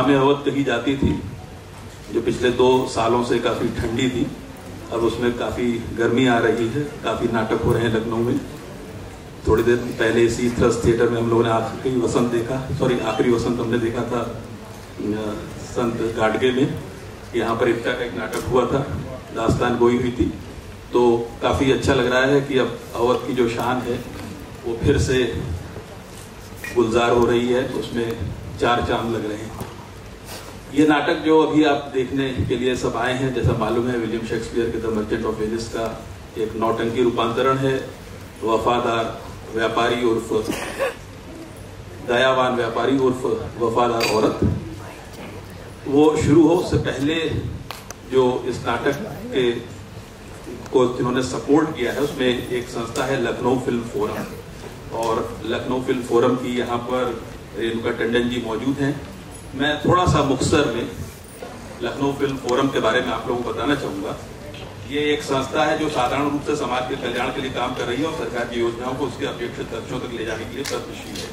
शाम अवध कही जाती थी, जो पिछले 2 सालों से काफ़ी ठंडी थी, अब उसमें काफ़ी गर्मी आ रही है। काफ़ी नाटक हो रहे हैं लखनऊ में। थोड़ी देर पहले इसी थ्रस्ट थिएटर में हम लोगों ने आखिरी वसंत हमने देखा था संत गाडगे में। यहाँ पर इफ्ता का एक नाटक हुआ था, दास्तान गोई हुई थी। तो काफ़ी अच्छा लग रहा है कि अब अवध की जो शान है वो फिर से गुलजार हो रही है, उसमें 4 चांद लग रहे हैं। ये नाटक जो अभी आप देखने के लिए सब आए हैं, जैसा मालूम है विलियम शेक्सपियर के द मर्चेंट ऑफ वेनिस का एक नौटंकी रूपांतरण है। वफादार व्यापारी उर्फ दयावान व्यापारी उर्फ वफादार औरत। वो शुरू हो उससे पहले जो इस नाटक के को जिन्होंने सपोर्ट किया है उसमें एक संस्था है लखनऊ फिल्म फोरम, और लखनऊ फिल्म फोरम की यहाँ पर रेणुका टंडन जी मौजूद हैं। मैं थोड़ा सा मुख्तसर में लखनऊ फिल्म फोरम के बारे में आप लोगों को बताना चाहूँगा। ये एक संस्था है जो साधारण रूप से समाज के कल्याण के लिए काम कर रही है और सरकार की योजनाओं को उसके अपेक्षित लक्ष्यों तक ले जाने के लिए प्रयत्नशील है।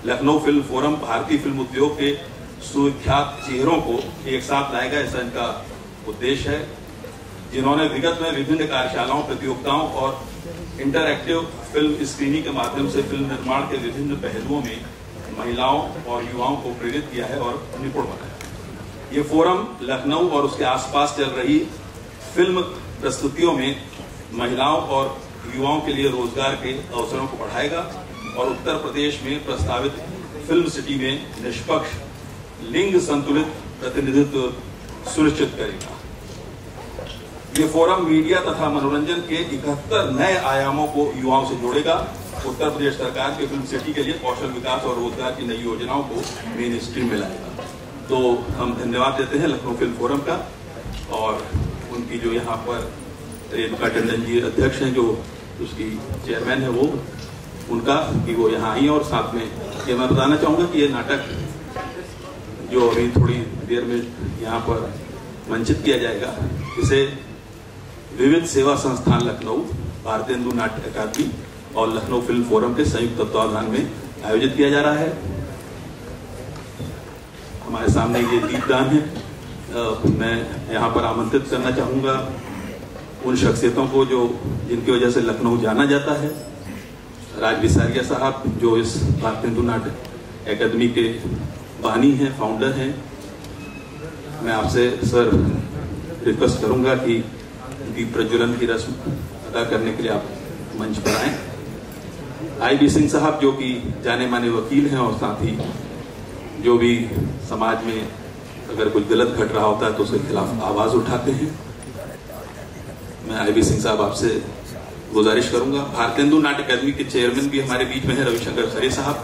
लखनऊ फिल्म फोरम भारतीय फिल्म उद्योग के सुविख्यात चेहरों को एक साथ लाएगा, ऐसा इनका उद्देश्य है, जिन्होंने विगत में विभिन्न कार्यशालाओं, प्रतियोगिताओं और इंटरएक्टिव फिल्म स्क्रीनिंग के माध्यम से फिल्म निर्माण के विभिन्न पहलुओं में महिलाओं और युवाओं को प्रेरित किया है और निपुण बनाया। ये फोरम लखनऊ और उसके आसपास चल रही फिल्म प्रस्तुतियों में महिलाओं और युवाओं के लिए रोजगार के अवसरों को बढ़ाएगा और उत्तर प्रदेश में प्रस्तावित फिल्म सिटी में निष्पक्ष लिंग संतुलित प्रतिनिधित्व सुनिश्चित करेगा। ये फोरम मीडिया तथा मनोरंजन के 71 नए आयामों को युवाओं से जोड़ेगा। उत्तर प्रदेश सरकार के फिल्म सिटी के लिए कौशल विकास और रोजगार की नई योजनाओं को मेन स्ट्रीम में लाएगा। तो हम धन्यवाद देते हैं लखनऊ फिल्म फोरम का, और उनकी जो यहाँ पर रेणुका टंडन जी अध्यक्ष हैं, जो उसकी चेयरमैन है, वो उनका कि वो यहाँ आई, और साथ में ये मैं बताना चाहूँगा कि ये नाटक जो अभी थोड़ी देर में यहाँ पर मंचित किया जाएगा, इसे विविध सेवा संस्थान लखनऊ, भारतेंदु नाट्य अकादमी और लखनऊ फिल्म फोरम के संयुक्त तत्वावधान में आयोजित किया जा रहा है। हमारे सामने ये दीपदान है। मैं यहाँ पर आमंत्रित करना चाहूँगा उन शख्सियतों को जो जिनकी वजह से लखनऊ जाना जाता है। राज बिसारिया साहब जो इस भारतेंदु नाट्य अकादमी के बानी हैं, फाउंडर हैं। मैं आपसे सर रिक्वेस्ट करूँगा कि दीप प्रज्वलन की रस्म अदा करने के लिए आप मंच पर आएं। IB सिंह साहब जो कि जाने माने वकील हैं और साथ ही जो भी समाज में अगर कुछ गलत घट रहा होता है तो उसके खिलाफ आवाज उठाते हैं। मैं IB सिंह साहब आपसे गुजारिश करूंगा। भारतेंदु नाट्य अकादमी के चेयरमैन भी हमारे बीच में है रविशंकर खरे साहब,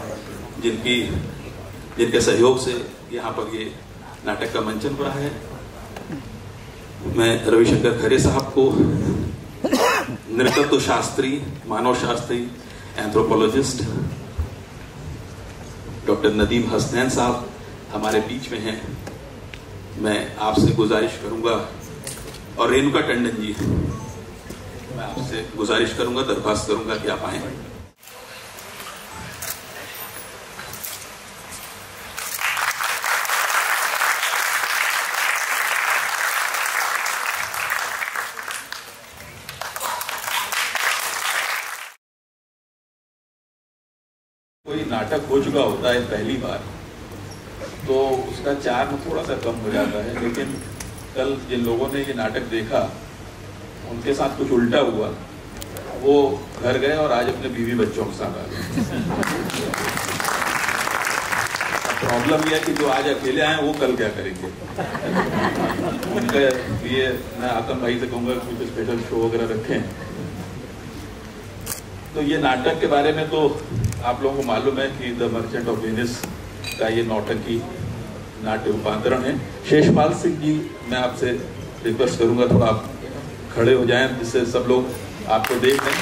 जिनके सहयोग से यहाँ पर ये नाटक का मंचन हो रहा है। मैं रविशंकर खरे साहब को नृतत्व शास्त्री, मानव शास्त्री, एंथ्रोपोलॉजिस्ट डॉक्टर नदीम हसनैन साहब हमारे बीच में हैं। मैं आपसे गुजारिश करूंगा, और रेणुका टंडन जी, मैं आपसे गुजारिश करूंगा, दरख्वास्त करूंगा कि आप आए। कोई नाटक हो चुका होता है पहली बार तो उसका चार्म थोड़ा सा कम हो जाता है, लेकिन कल जिन लोगों ने ये नाटक देखा उनके साथ कुछ उल्टा हुआ। वो घर गए और आज अपने बीवी बच्चों के साथ आ गए। प्रॉब्लम यह है कि जो आज अकेले आए वो कल क्या करेंगे। उनके लिए मैं आतम भाई से कहूँगा कुछ स्पेशल शो वगैरह रखें। तो ये नाटक के बारे में तो आप लोगों को मालूम है कि द मर्चेंट ऑफ वेनिस का ये नौटंकी नाट्य रूपांतरण है। शेषपाल सिंह जी, मैं आपसे रिक्वेस्ट करूंगा थोड़ा आप खड़े हो जाएं जिससे सब लोग आपको देख लें।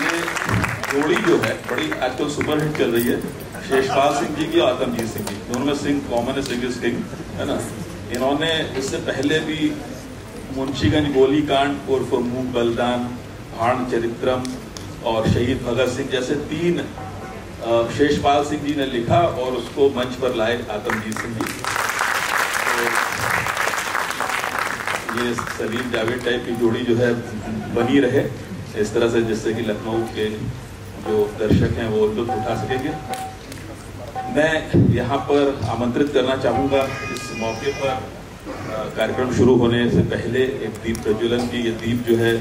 ये जोड़ी जो है बड़ी आजकल सुपर हिट चल रही है, शेषपाल सिंह जी की और आतमजीत सिंह जी। दोनों में सिंह कॉमन है, सिंह इज किंग, है ना। इन्होंने इससे पहले भी मुंशीगंज गोलीकांड उर्फ मूक बलिदान भाण चरित्रम और शहीद भगत सिंह जैसे 3 शेषपाल सिंह जी ने लिखा और उसको मंच पर लाए आतमजीत सिंह जी। तो ये सलीम जावेद टाइप की जोड़ी जो है बनी रहे इस तरह से, जिससे कि लखनऊ के जो दर्शक हैं वो लुत्फ उठा सकेंगे। मैं यहाँ पर आमंत्रित करना चाहूँगा इस मौके पर कार्यक्रम शुरू होने से पहले एक दीप प्रज्वलन की। ये दीप जो है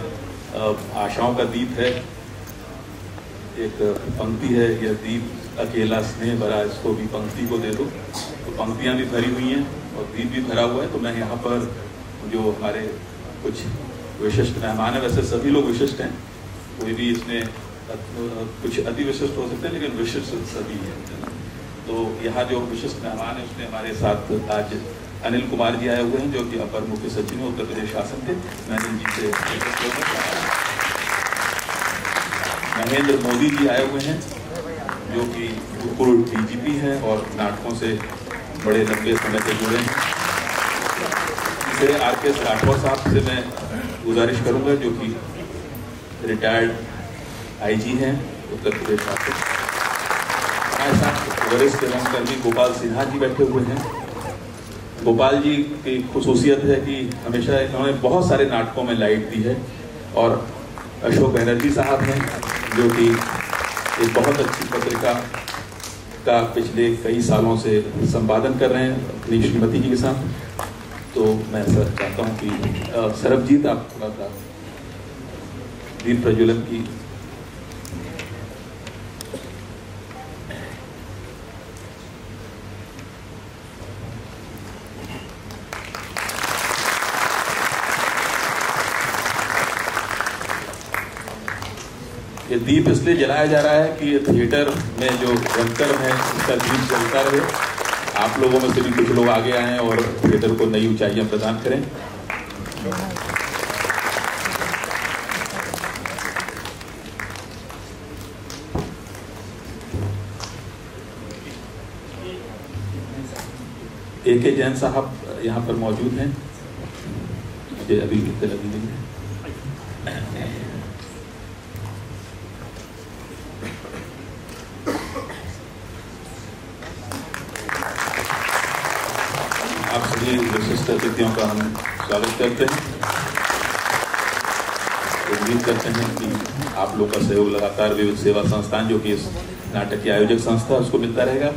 आशाओं का दीप है, एक पंक्ति है, यह दीप अकेला स्नेह भरा, इसको भी पंक्ति को दे दो। तो पंक्तियाँ भी भरी हुई हैं और दीप भी भरा हुआ है। तो मैं यहाँ पर जो हमारे कुछ विशिष्ट मेहमान हैं, वैसे सभी लोग विशिष्ट हैं, कोई भी इसमें कुछ अति विशिष्ट हो सकते हैं लेकिन विशिष्ट सभी हैं। तो यहाँ जो विशिष्ट मेहमान हैं उसमें हमारे साथ आज अनिल कुमार जी आए हुए हैं जो कि अपर मुख्य सचिव हैं उत्तर प्रदेश शासन के। मैं इनजी से महेंद्र मोदी जी आए हुए हैं जो कि पूर्व डीजीपी हैं और नाटकों से बड़े लंबे समय से जुड़े हैं। आर.के. राठौर साहब से मैं गुजारिश करूंगा जो कि रिटायर्ड आईजी हैं उत्तर प्रदेश शासन। हमारे साथ वरिष्ठ रंगकर्मी गोपाल सिन्हा जी बैठे हुए हैं। गोपाल जी की खुसूसियत है कि हमेशा इन्होंने बहुत सारे नाटकों में लाइट दी है। और अशोक बनर्जी साहब हैं जो कि एक बहुत अच्छी पत्रिका का पिछले कई सालों से संपादन कर रहे हैं अपनी श्रीमती जी के साथ। तो मैं सर चाहता हूँ कि सरबजीत आप थोड़ा सा दीप प्रज्वलन की। ये दीप इसलिए जलाया जा रहा है कि ये थिएटर में जो रंगकर्म है उसका दीप जलता रहे, आप लोगों में से भी कुछ लोग आगे आए और थिएटर को नई ऊंचाइयां प्रदान करें। A.K. जैन साहब यहाँ पर मौजूद हैं, मुझे अभी इत्तला दी गई है। आप सभी विशिष्ट अतिथियों का हम स्वागत करते हैं। उम्मीद करते हैं कि आप लोग का सहयोग लगातार विविध सेवा संस्थान जो कि इस नाटक की आयोजक संस्था है उसको मिलता रहेगा।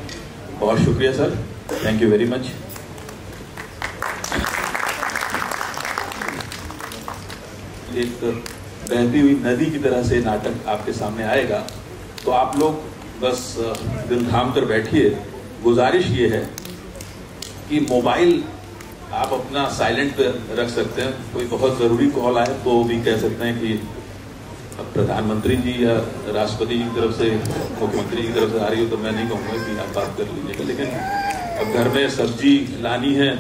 बहुत शुक्रिया sir, thank you very much. एक बहती हुई नदी की तरह से नाटक आपके सामने आएगा, तो आप लोग बस दिल थाम कर बैठिए। गुजारिश ये है कि मोबाइल आप अपना साइलेंट पे रख सकते हैं। कोई बहुत ज़रूरी कॉल आए तो भी कह सकते हैं कि प्रधानमंत्री जी या राष्ट्रपति जी की तरफ से, मुख्यमंत्री जी की तरफ से आ रही हो तो मैं नहीं कहूँगा कि आप बात कर लीजिएगा। लेकिन अब घर में सब्जी लानी है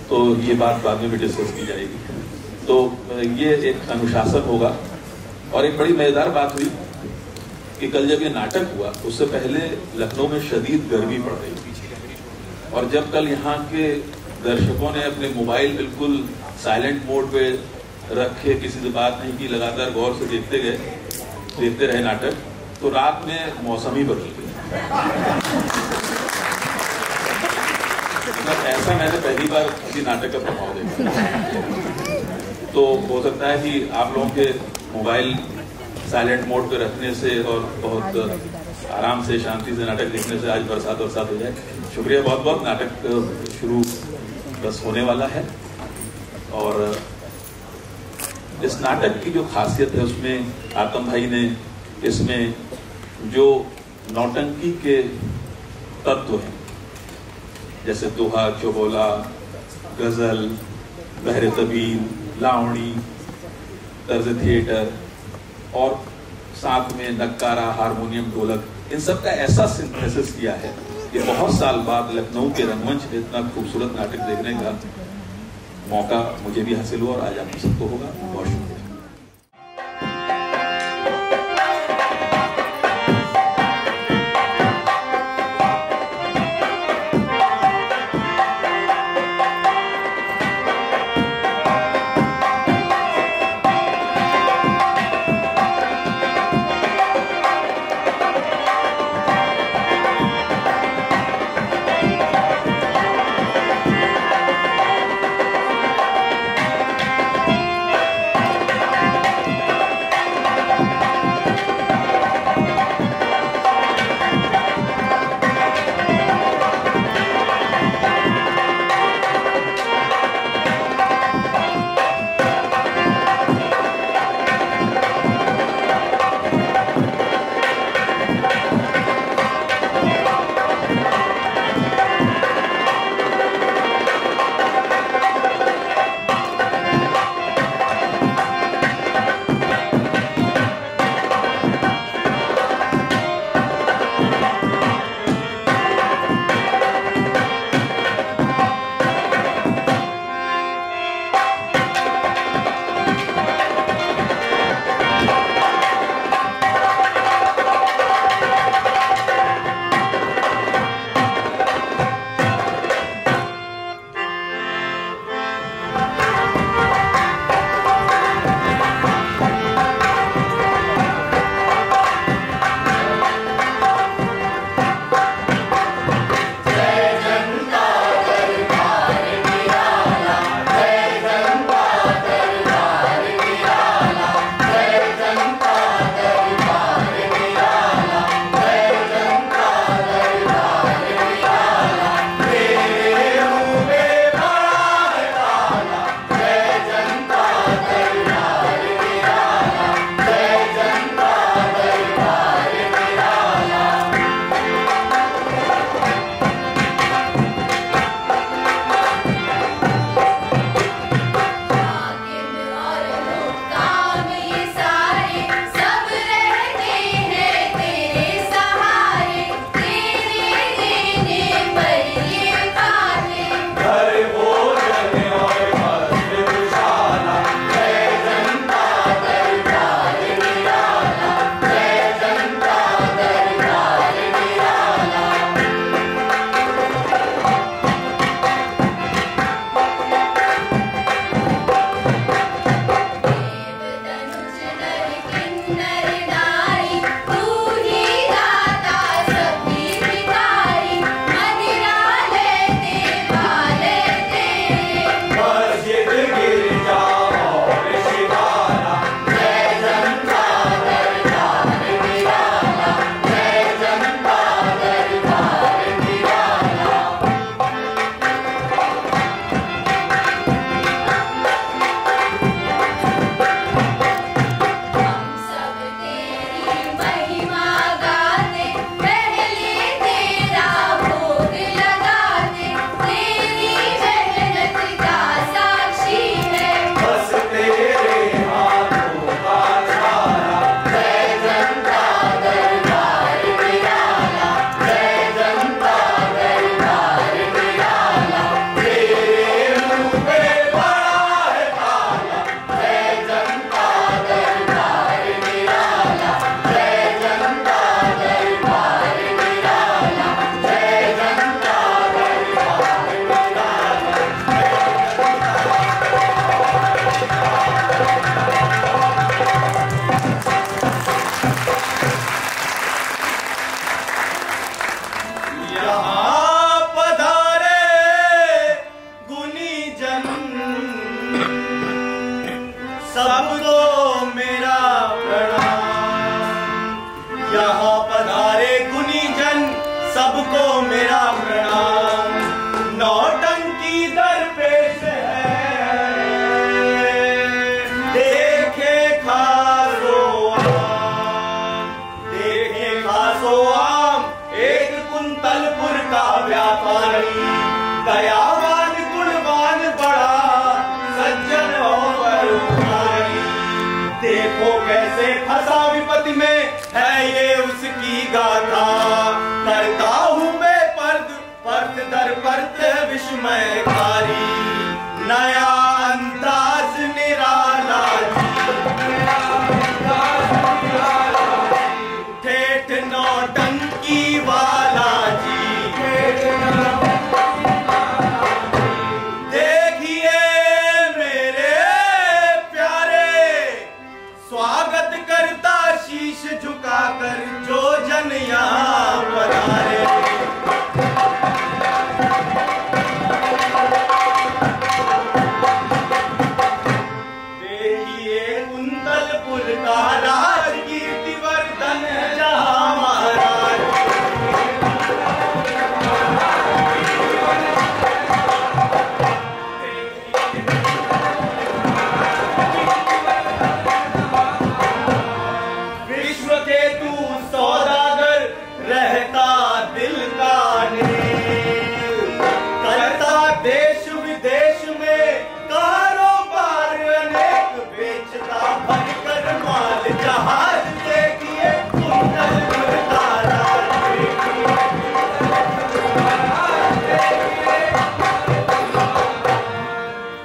तो ये बात बाद में भी डिस्कस की जाएगी। तो ये एक अनुशासन होगा। और एक बड़ी मज़ेदार बात हुई कि कल जब ये नाटक हुआ उससे पहले लखनऊ में शदीद गर्मी पड़ रही थी, और जब कल यहाँ के दर्शकों ने अपने मोबाइल बिल्कुल साइलेंट मोड पे रखे, किसी से बात नहीं की, लगातार गौर से देखते रहे नाटक, तो रात में मौसम ही बदल गया। ऐसा मैंने पहली बार किसी नाटक का प्रभाव देखा। तो हो सकता है कि आप लोगों के मोबाइल साइलेंट मोड पे रखने से और बहुत आराम से शांति से नाटक देखने से आज बरसात हो जाए। शुक्रिया बहुत बहुत। नाटक शुरू बस होने वाला है। और इस नाटक की जो खासियत है उसमें आतम भाई ने इसमें जो नौटंकी के तत्व हैं, जैसे दोहा, चौबोला, गजल, बहरे तबीन, लावणी, तर्ज थिएटर और साथ में नक्कारा, हारमोनियम, ढोलक, इन सब का ऐसा सिंथेसिस किया है कि बहुत साल बाद लखनऊ के रंगमंच पे इतना खूबसूरत नाटक देखने का मौका मुझे भी हासिल हुआ और आज आप सबको होगा। बहुत शुक्रिया। पधारे गुनी जन सबको मेरा प्रणाम। नौटंकी दरपेश है देखे खासो आम एक कुंतलपुर का व्यापारी दयावान गुणवान बड़ा सज्जन होकर उठाई। देखो कैसे फंसा विपत्ति में है ये उसकी गाथा। करता हूँ मैं पर्द दर पर्द विस्मयकारी नया अंदाज निराला ठेठ नौटंकी वाला जी। देखिए मेरे प्यारे स्वागत करता शीश झुकाकर जो जन यहाँ पधारे। देखिए कुंतलपुर का राज कीर्तिवर्धन जहाँ महाराज। विश्व के तू सौदागर रहता दिल का नेल करता देश विदेश में कारोबार अनेक बेचता भरकर माल जहाज। देखिए कुंतलपुर का राज।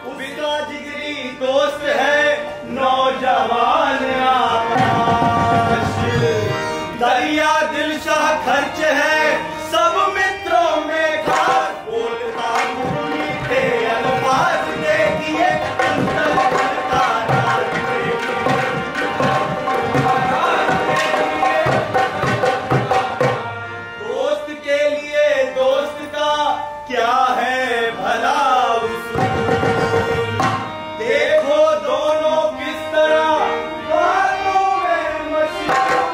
उसका जिगरी दोस्त है नौजवान आकाश। दरिया दिलशाह खर्च है सब मित्रों में खास बोलता मीठे अल्फाज। देखिए कुंतलपुर का राज। दोस्त के लिए दोस्त का क्या है भला उसूल। देखो दोनों किस तरह बातों में मशहूर।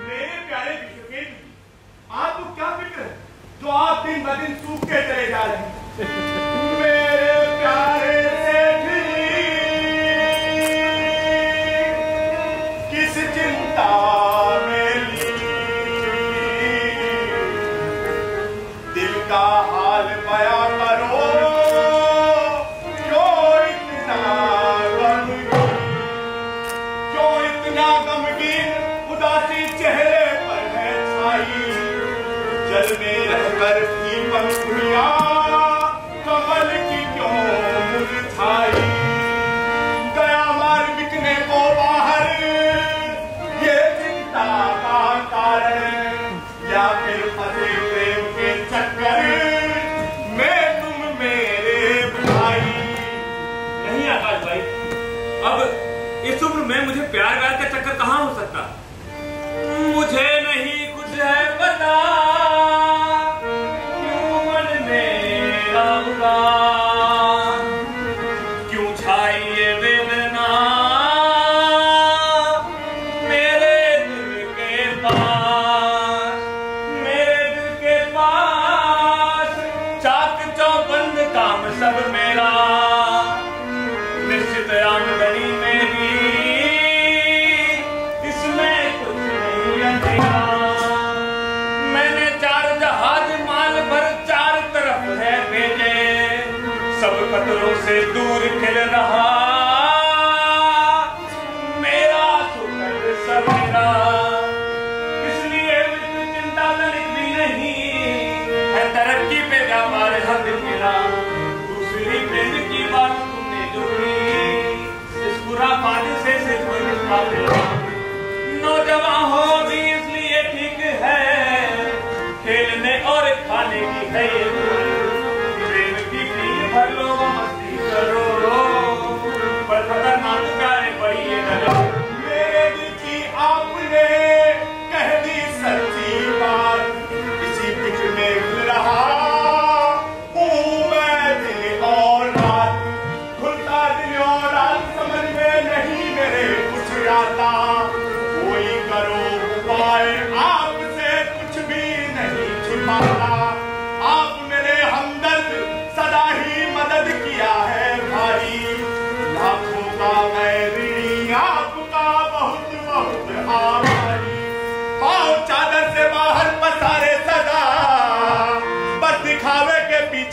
मेरे प्यारे विश्वकेश, आपको क्या फिक्र है जो आप दिन ब दिन सूखते चले जा रहे हैं। मेरे प्यारे सेठ किस चिंता में ली दिल का हाल बयां करो क्यों इतना गमगीन उदासी चेहरे पर है छाई। जल में रहकर भी पंखुड़ियां कमल की क्यों मुरझाई। गया माल बिकने को बाहर ये चिंता का कारण या फिर फंसे प्रेम के चक्कर में तुम मेरे भाई। नहीं आकाश भाई, अब इस उम्र में मुझे प्यार व्यार का चक्कर कहाँ हो सकता। मुझे नहीं कुछ है पता क्यों मन मेरा उदास, क्यों छाई ये वेदना मेरे दिल के पास। मेरे दिल के पास चाक चौबंद काम सब मेरा निश्चित आमदनी में भी इसमें कुछ नहीं अंधेरा। मैंने 4 जहाज माल भर 4 तरफ है भेजे सब खतरों से दूर खिल रहा मेरा सुखद सवेरा। इसलिए चिंता तनिक भी नहीं है तरक्की पे व्यापार हद मेरा। दूसरी प्रेम की बात तुमने जो की इस बुरा बादशे से कोई नौजवान हो भी इसलिए ठीक है खेलने और खाने की है ये प्रेम की पीठ भर लो मस्ती करो पर खतरनाक प्यारे पड़ी ये नजर। मेरे दिल की आपने कह दी सच्ची बात इसी फिक्र में रहा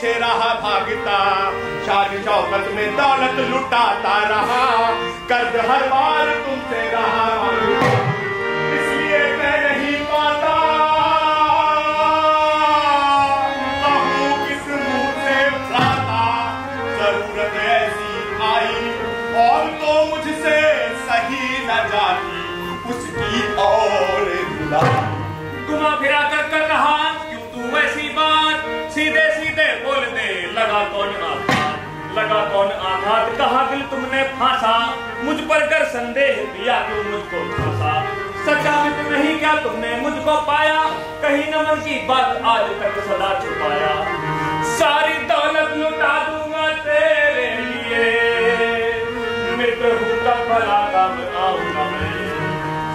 पीछे रहा भागता, शान शौकत में दौलत लुटाता रहा, कर्ज हर बार तुमसे रहा, इसलिए मैं नहीं पाता कहूँ किस मुंह से उठाता। जरूरत ऐसी आई और तो मुझसे सही न जाती, उसकी और दिला घुमा फिरा कर रहा क्यों तू ऐसी बात, सीधे सीधे बोल दे लगा कौन आघात, कहा दिल तुमने फांसा, मुझ पर कर संदेह दिया क्यों मुझको फांसा, सच्चा मित्र नहीं क्या तुमने मुझको पाया, कहीं न मन की बात आज तक सदा छुपाया, सारी दौलत लुटा दूंगा तेरे लिए, मित्र हूँ कब भला काम आऊंगा मैं,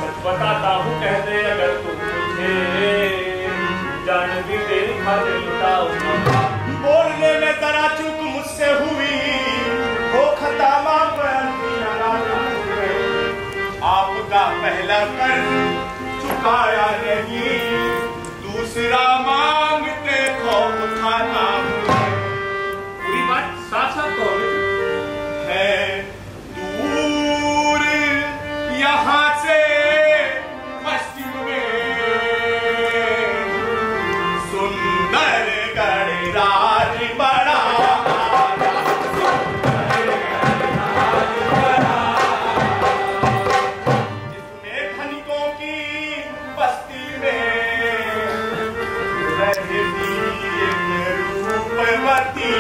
सच बताता हूँ कह दे अगर तुम मुझे, जान भी दे खाते लुटाऊंगा। बोलने में जरा चूक मुझसे हुई, हो खता माफ आपका पहला कर्ज चुकाया नहीं, दूसरा मांगते खौफ खाना पूरी बात साफ साफ कहो है। दूर यहाँ से पश्चिम में सुंदर गणराज बड़ा, जिसमें धनिकों की बस्ती में रहती एक रूपवती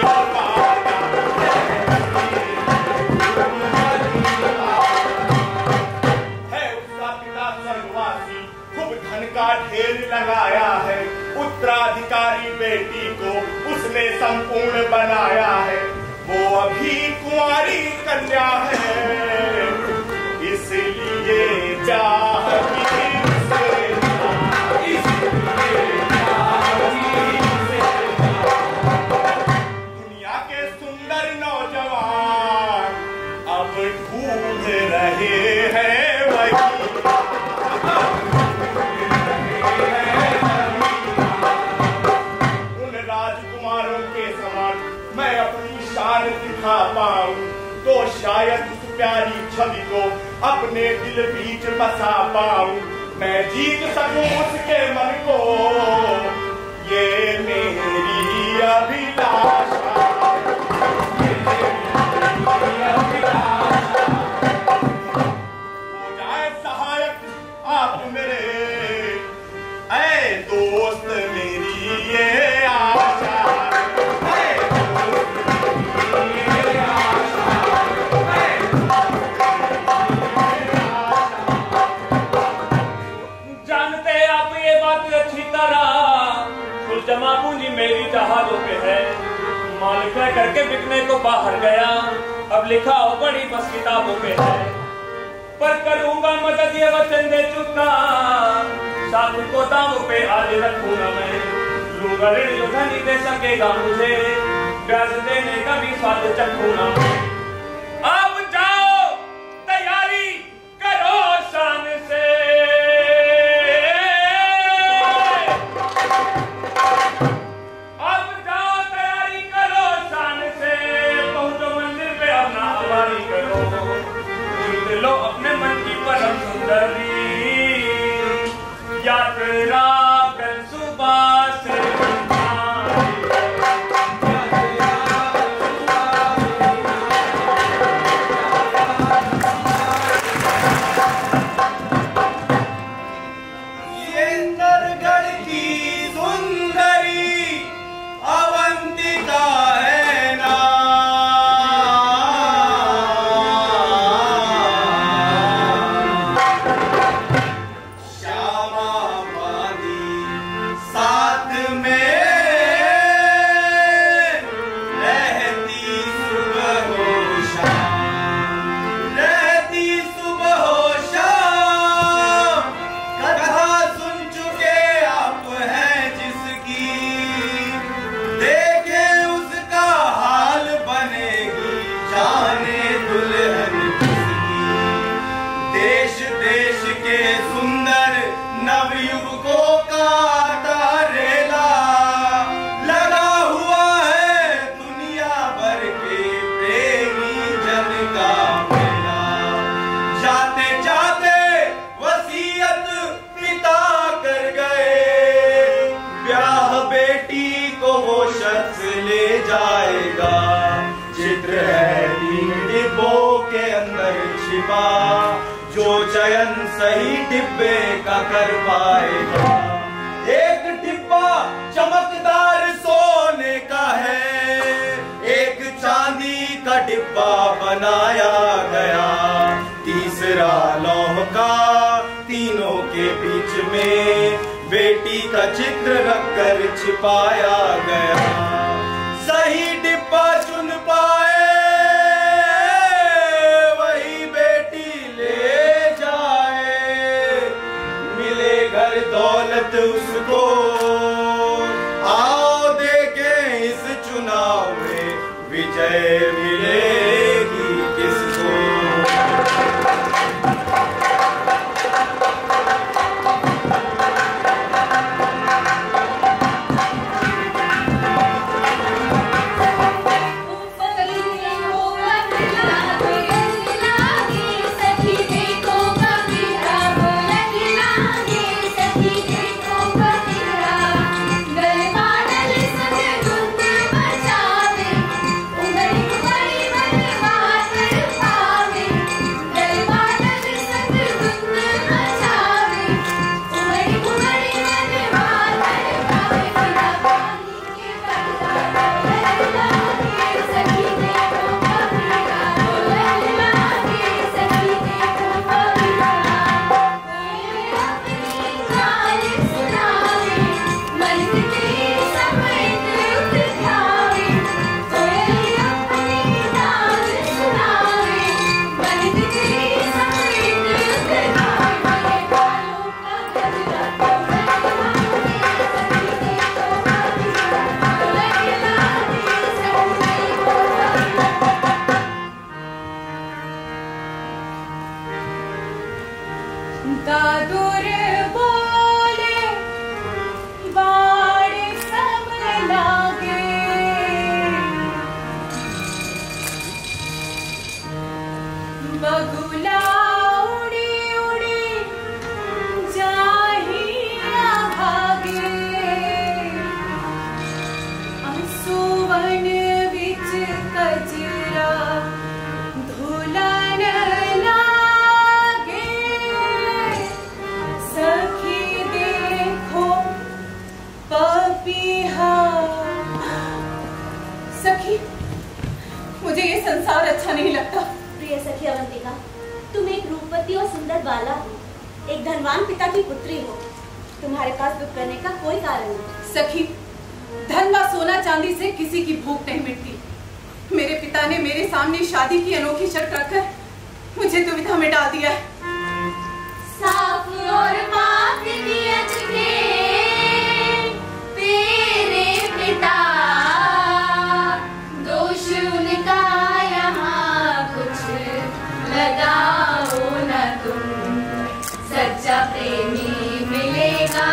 का ढेर लगाया है, उत्तराधिकारी बेटी को उसने संपूर्ण बनाया है, वो अभी कुंवारी कन्या है, इसलिए चाहती दुनिया के सुंदर नौजवान अब ढूंढ रहे हैं वही, मैं अपनी शान दिखा पाऊं तो शायद उस प्यारी छवि को अपने दिल बीच बसा पाऊं, मैं जीत सकूं उसके मन को, ये मेरी अभिलाषा, हो जाए सहायक आप मेरे, ऐ दोस्त मेरी ये आशा, जमा पूंजी मेरी जहाजों पे है, माल कह करके बिकने को बाहर गया, अब लिखा हो बड़ी बस किताबों पे है, पर करूंगा मदद ये वचन दे चुका, साथ को दामों पे आज रखूंगा मैं, लूंगा ऋण जो धनी दे सकेगा मुझे, ब्याज देने का भी स्वाद चखूंगा मैं। अब जाओ तैयारी करो शान से, लो अपने मन की परम सुंदरी, यात्रा कल सुबह से भारत से ले जाएगा। चित्र है 3 डिब्बों के अंदर छिपा, जो चयन सही डिब्बे का कर पाएगा। एक डिब्बा चमकदार सोने का है, एक चांदी का डिब्बा बनाया गया, तीसरा लौह का। तीनों के बीच में बेटी का चित्र रखकर छिपाया गया। सही डिब्बा चुन पाए वही बेटी ले जाए, मिले घर दौलत उसको। आओ देखें इस चुनाव में विजय मिलेगी किसको। संसार अच्छा नहीं लगता। प्रिय सखी अवंतिका, तुम एक रूपवती और सुंदर बाला हो, एक धनवान पिता की पुत्री हो, तुम्हारे पास दुख करने का कोई कारण नहीं। सखी, धन व सोना चांदी से किसी की भूख नहीं मिटती। मेरे पिता ने मेरे सामने शादी की अनोखी शर्त रखकर मुझे दुविधा में डाल दिया है। साफ और माफ नियत के तेरे पिता, दोष उनका यहाँ कुछ लगाओ न तुम, सच्चा प्रेमी मिलेगा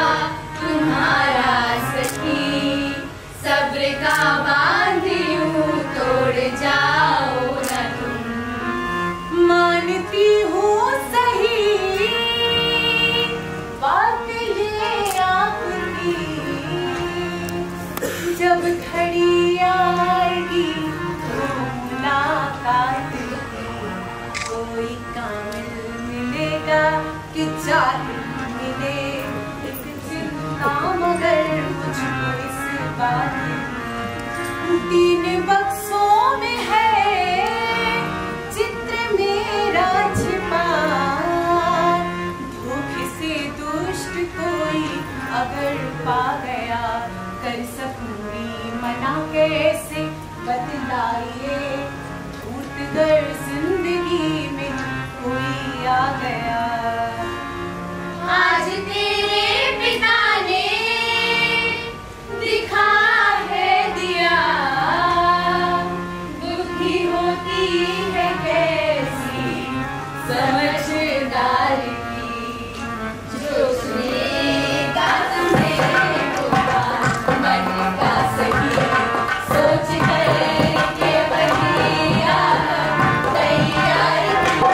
तुम्हारा सखी, सब्र का बांध यूं तोड़ जाओ न तुम। मानती हूँ सही बात ये आपकी, जब घड़ी आएगी तो मुलाकात की, कोई कामिल मिलेगा कि जाहिल मिले, एक चिंता मगर मुझको इस बात की। 3 बक्सों में है चित्र मेरा छिपा, धोखे से दुष्ट कोई अगर पा गया, कर सकूंगी मना कैसे बतलाइए, टूट कर जिंदगी में कोई आ गया। आज तेरे पिता ने दिखा है दिया, दुखी होती है कैसी समझदार की, जो सुनेगा तुम्हें होगा मन का सही, सोच करके वही तैयार की।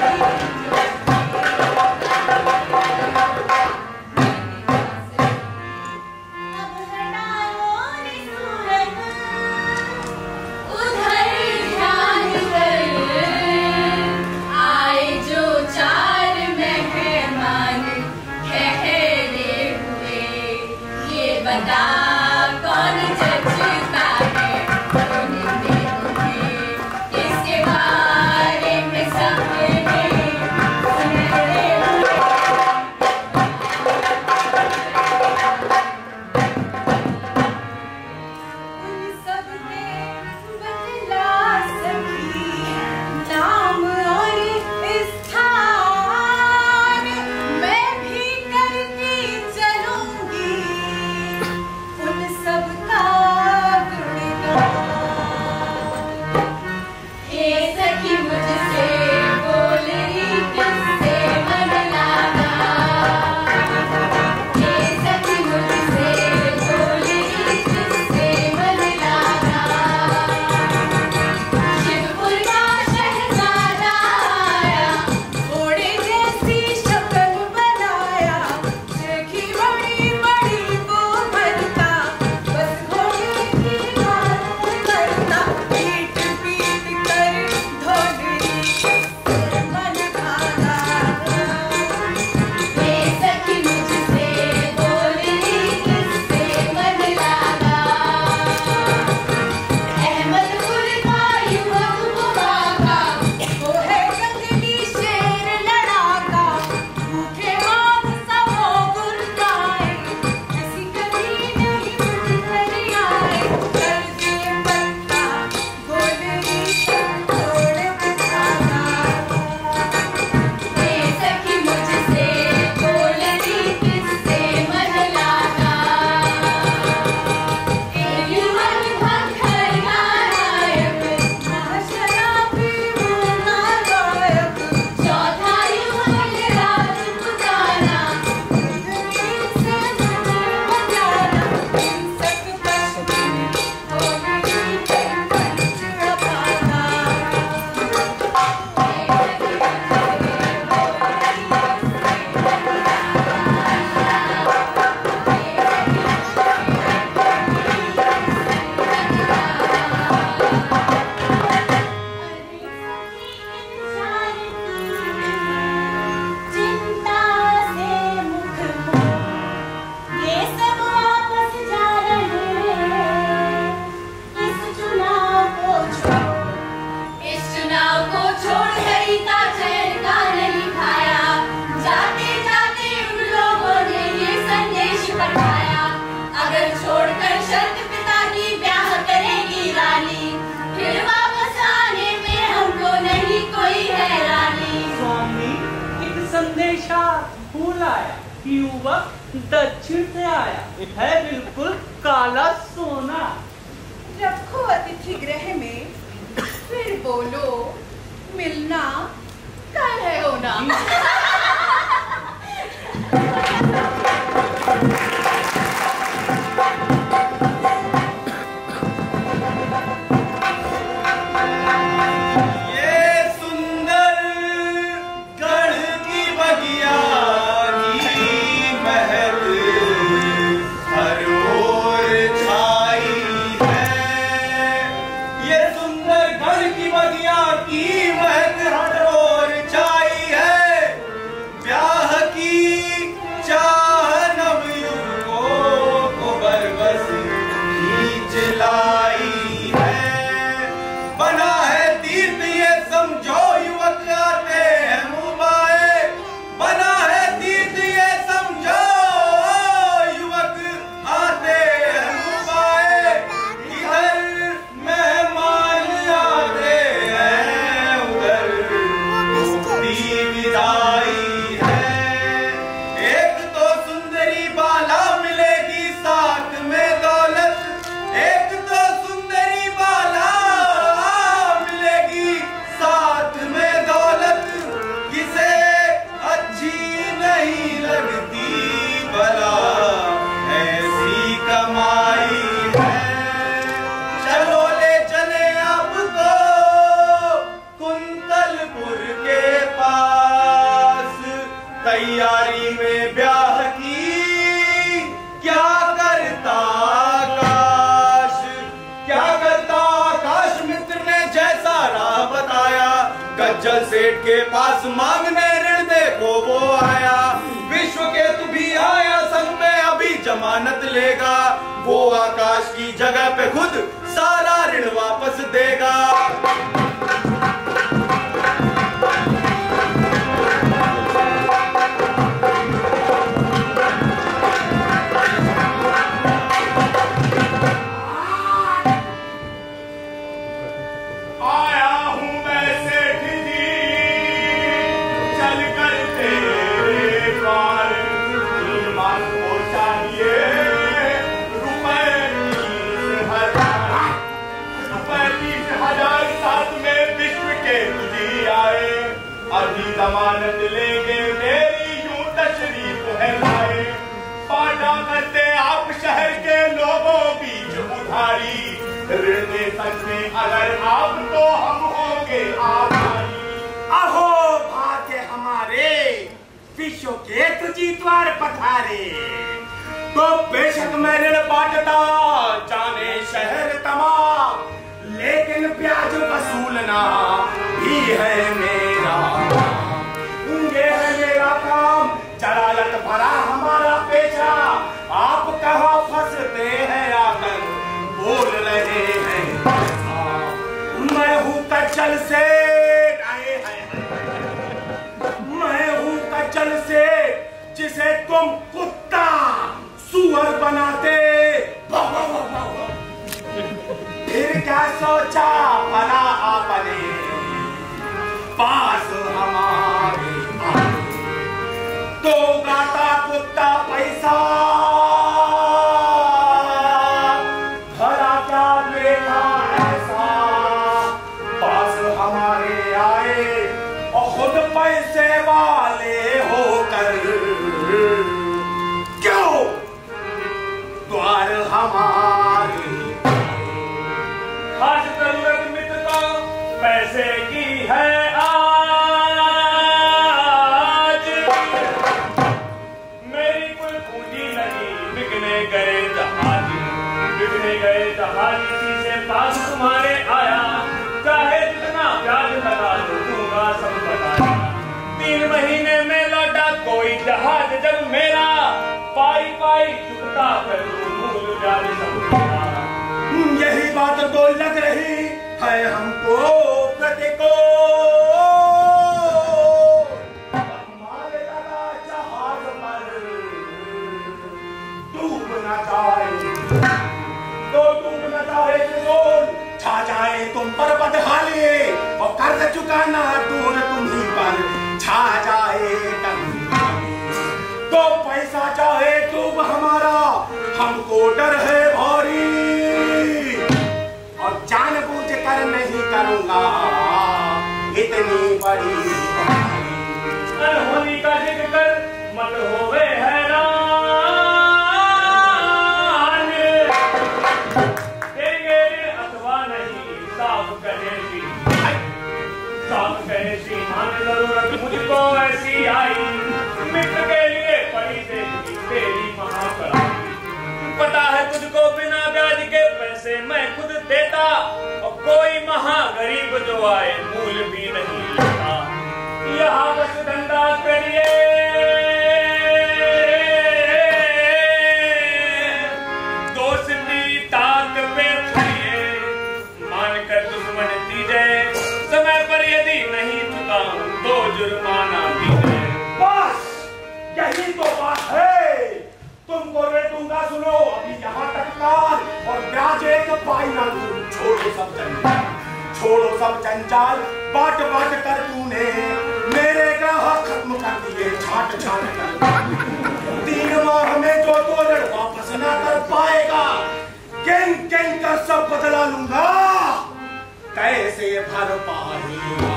आया, युवक दक्षिण से आया, है बिल्कुल काला सोना। रखो अतिथि गृह में, फिर बोलो मिलना कल है होना। तैयारी में ब्याह की क्या करता आकाश मित्र ने जैसा राह बताया, गज्जल सेठ के पास मांगने ऋण देखो वो आया। विश्वकेतु भी आया संग में, अभी जमानत लेगा, वो आकाश की जगह पे खुद सारा ऋण वापस देगा। अभी जमानत लेंगे मेरी यूं तशरीफ है लाए, पाटा करते आप शहर के लोगों बीच उधारी, ऋण दे सकते अगर आप तो हम होंगे आभारी। अहो भाग्य हमारे विश्वकेतु जी द्वार पधारे, तो बेशक मैं ऋण बांटता जाने शहर तमाम, लेकिन ब्याज वसूलना भी है मेरा, ये है मेरा काम, जलालत भरा हमारा पेशा। आप कहाँ फंसते हैं आकर बोल रहे हैं, मैं हूँ कच्चल से, मैं हूँ कच्चल से जिसे तुम कुत्ता सुअर बनाते। फिर क्या सोचा भला आपने पास हमारे तो गाता कुत्ता पैसा, भला क्या देखा ऐसा, पास हमारे आए और खुद पैसे वाले होकर क्यों द्वार हमारे। आज जरूरत मित्र को पैसे की है आज, मेरी कोई पूंजी नहीं, बिकने गए जहाज, बिकने गए जहाज, इसी से पास तुम्हारे आया, चाहे जितना ब्याज लगा दूंगा सब बताया। 3 महीने में लौटा कोई जहाज जब मेरा, पाई पाई चुकता करूं मूल ब्याज सब मेरा। यही बात तो लग रही है हमको प्रतिको, हमारे लगा जहाज पर डूबना चाहे तो डूबना चाहे जोर, छा जाए तुम पर बदहाली और कर्ज चुकाना दूर तुम्ही पर छा जाए। हमको डर है भारी और जानबूझ कर नहीं करूंगा इतनी बड़ी अनहोनी का जिक्र कर मत होवे हैरान, देंगे अथवा नहीं साफ कहे सी मान जरूरत मुझको ऐसी आई, मित्र के लिए पड़ी तेरी महाकड़ाई। पता है तुझको बिना ब्याज के पैसे मैं खुद देता, और कोई महागरीब जो आए मूल भी नहीं लेता। यहाँ बस धंधा करिए, दोस्ती ताक पे खाइए, मानकर दुश्मन दीजिए, समय पर यदि नहीं चुकाऊं तो जुर्माना दीजिए। बस यही तो बात है, तुमको ले दूंगा। सुनो अभी यहाँ तक काल और ब्याज एक पाई ना दूं। छोड़ो सब जंजाल, छोड़ो सब जंजाल, बाट बाट कर तूने मेरे ग्राहक खत्म कर दिए छाट छाट कर। 3 माह में जो $2 वापस ना कर पाएगा, किंग किंग का सब बदला लूंगा, कैसे भर पाएगा।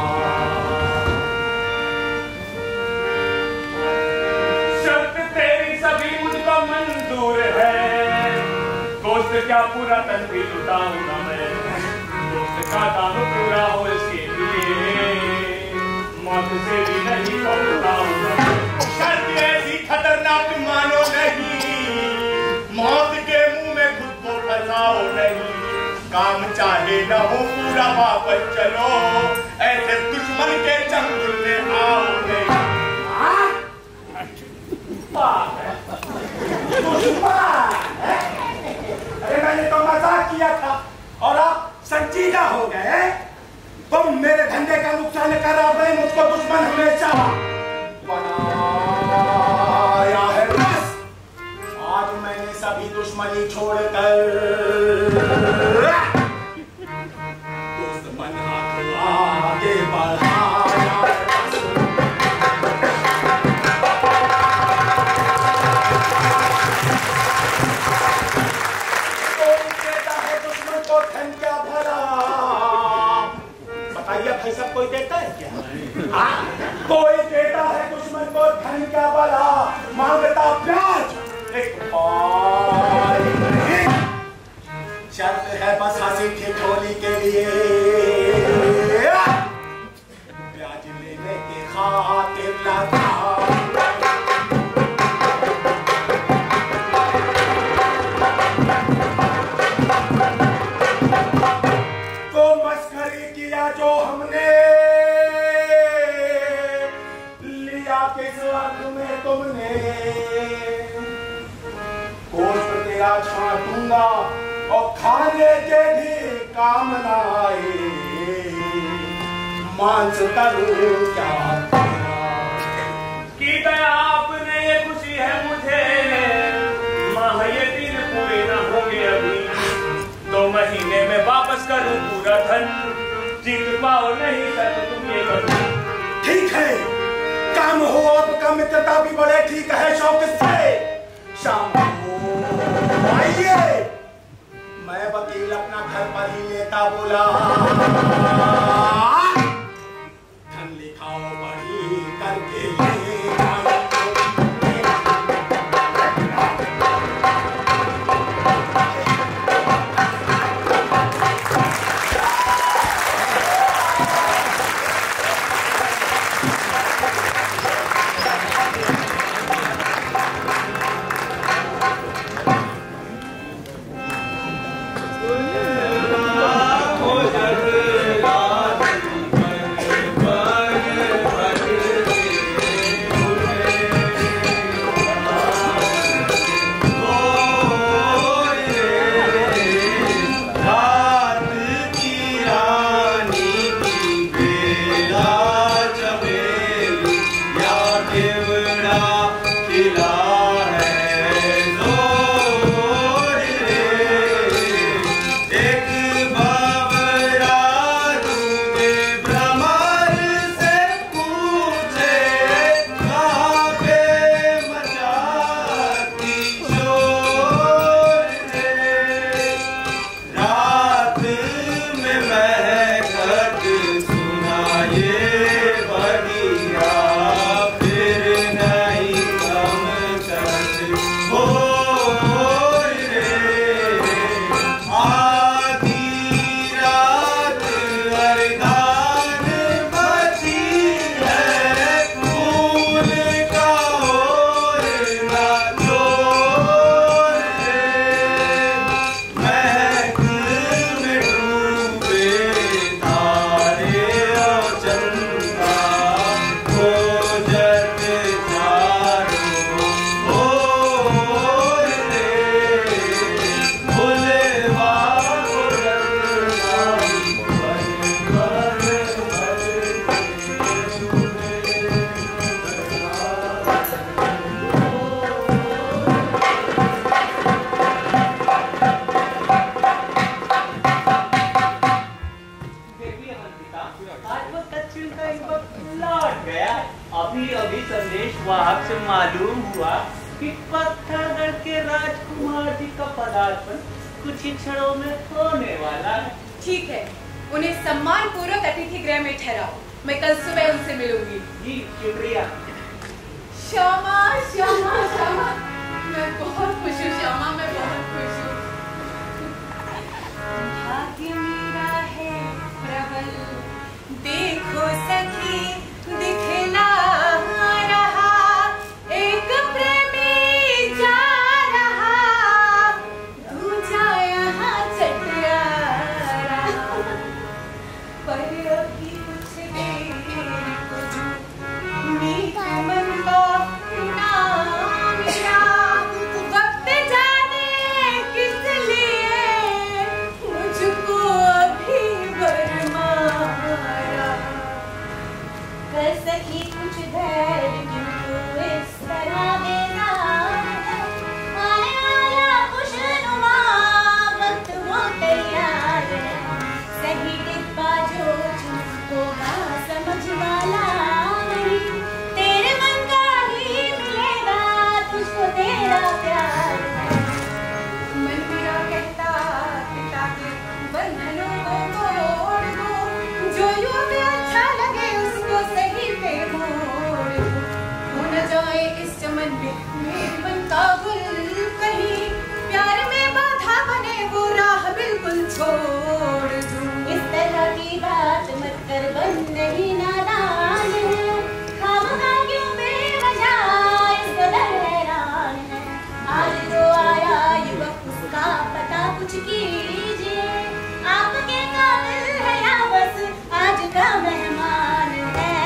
शर्त तेरी सभी मुझको मंजूर है, दोस्त क्या पूरा तन भी लुटाऊंगा मैं, दोस्त का दाम पूरा हो इसके लिए मौत से भी नहीं पहुंचाऊंगा। शर्त ऐसी खतरनाक मानो नहीं, मौत के मुंह में खुद को फंसाओ नहीं। काम चाहे न हो पूरा वापस चलो, ऐसे दुश्मन के चंगुल में आओ नहीं। अरे मैंने तो मजाक किया था और आप संजीदा हो गए। तुम मेरे धंधे का नुकसान कर रहा है, मुझको दुश्मन हमेशा बनाया है। बस आज मैंने सभी दुश्मनी छोड़कर दुश्मन हाथ आगे बढ़ाया। कोई देता है दुश्मन को धन क्या भला, बताइए भाई सब कोई देता है क्या? कोई देता है दुश्मन को धन क्या भला, मांगता ब्याज एक पाई नहीं। शर्त है बस हंसी ठिठोली के लिए, ब्याज लेने के खातिर लगा। तो मस्करी किया जो हमने लिया किस वक्त में तुमने, गोश्त तेरा छांटूंगा और खाने के भी काम न आए, मांस करूं क्या की गया आपने ये खुशी है मुझे, माह ये दिन पूरे न होंगे अभी, 2 महीने में वापस करूं पूरा धन, जीत पाओ नहीं सर तुम ये करो। ठीक है, काम हो आपका, मित्रता भी बड़े ठीक है, शौक से शाम को आइए। मैं वकील अपना घर पर ही लेता बोला, धन लिखाओ बड़ी करके राज वहां से मालूम हुआ कि पत्थरगढ़ के राजकुमार जी का पदार्पण कुछ ही क्षणों में होने वाला है। ठीक है, उन्हें सम्मान पूर्वक अतिथि गृह में ठहराओ। मैं कल सुबह उनसे मिलूंगी। जी शुक्रिया। श्यामा श्यामा श्यामा, मैं बहुत खुश हूँ श्यामा, मैं बहुत खुश हूँ। भाग्य मेरा है प्रबल, देखो सखी दिखला रहा, एक प्रेमी जा रहा, दूजा यहाँ चटरा रहा, पर अभी कुछ देर को मीठा मन का नाम मेरा, वक्त जाने किस लिए मुझको अभी बरमारा। कर सकी कुछ धैर्य क्यों इस तरह देना है, आने वाला खुशनुमा वक्त वो तैयार है, सही डिब्बा जो होगा समझ वाला नहीं, तेरे मन का ही मिलेगा तुझको तेरा प्यार है। मन मेरा कहता पिता के बंधनों को तोड़ दो, जो यूं भी अच्छा लगे उसको सही पे मोड़ दो, हो न जाए इस चमन में मेरे मन का गुल कहीं, प्यार में बाधा बने वो राह बिल्कुल छोड़ दूं। इस तरह की बात मत कर, बन नहीं नादान है, खामखा क्यों बेवजह इस कदर हैरान है, आज जो आया युवक उसका पता कुछ कीजिए, आपके काबिल है या बस आज का मेहमान है।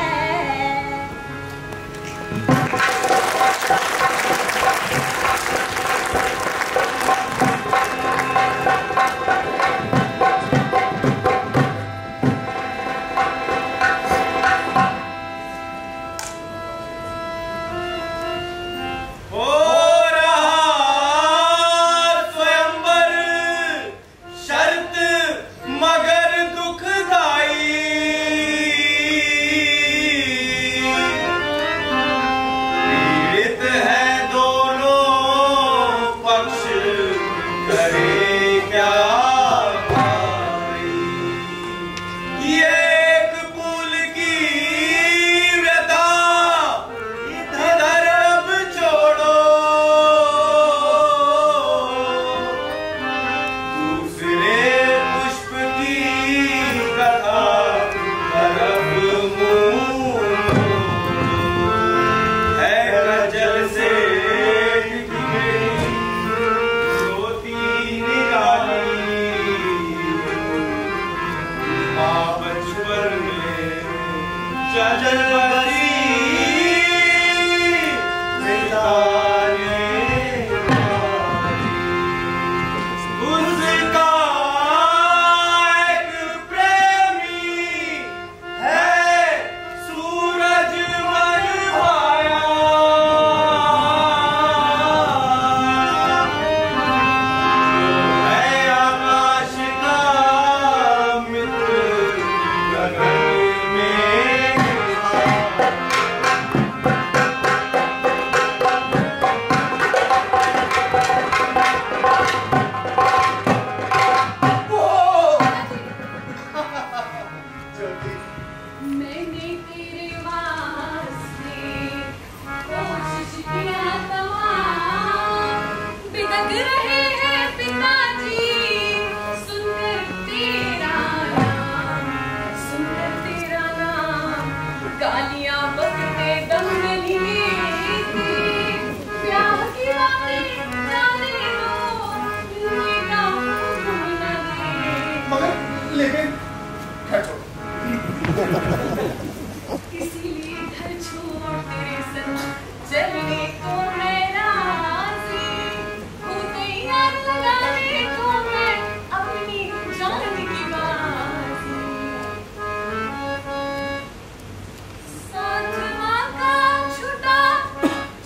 इसीलिए घर छोड़ तेरे संग चलने को मैं राजी हूँ, तैयार लगाने को मैं अपनी जान की बाजी। साथ माँ का छुटा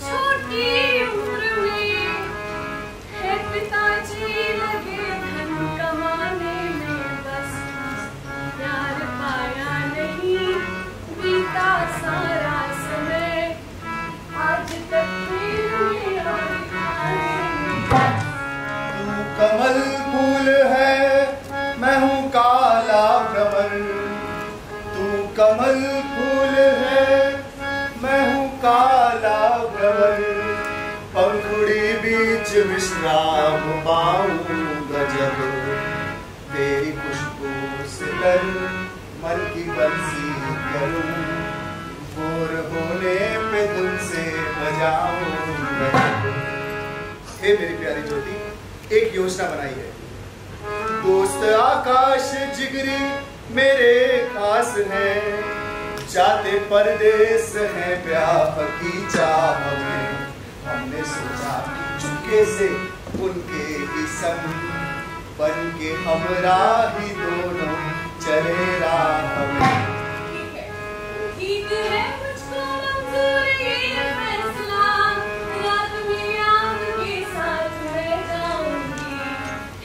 छोटी उम्र में है पिताजी लगे धन कमाने में, बस प्यार पाया नहीं कमल फूल है, मैं हूँ काला भ्रमर, पंखुड़ी बीच विश्राम पाऊंगा जब, तेरी खुशबू से तर मन की बंसी करूं, बोर होने पे तुमसे बजाऊंगा। हे मेरी प्यारी ज्योति, एक योजना बनाई है। दोस्त आकाश जिगरी मेरे खास है, जाते परदेस है व्यापक की चाह में, हमने सोचा चुपके से उनके ही संग बन के हमरा ही दोनों चले राह में। ठीक है मुझको मंजूर ये फैसला, रात में आपके साथ मैं जाऊंगी,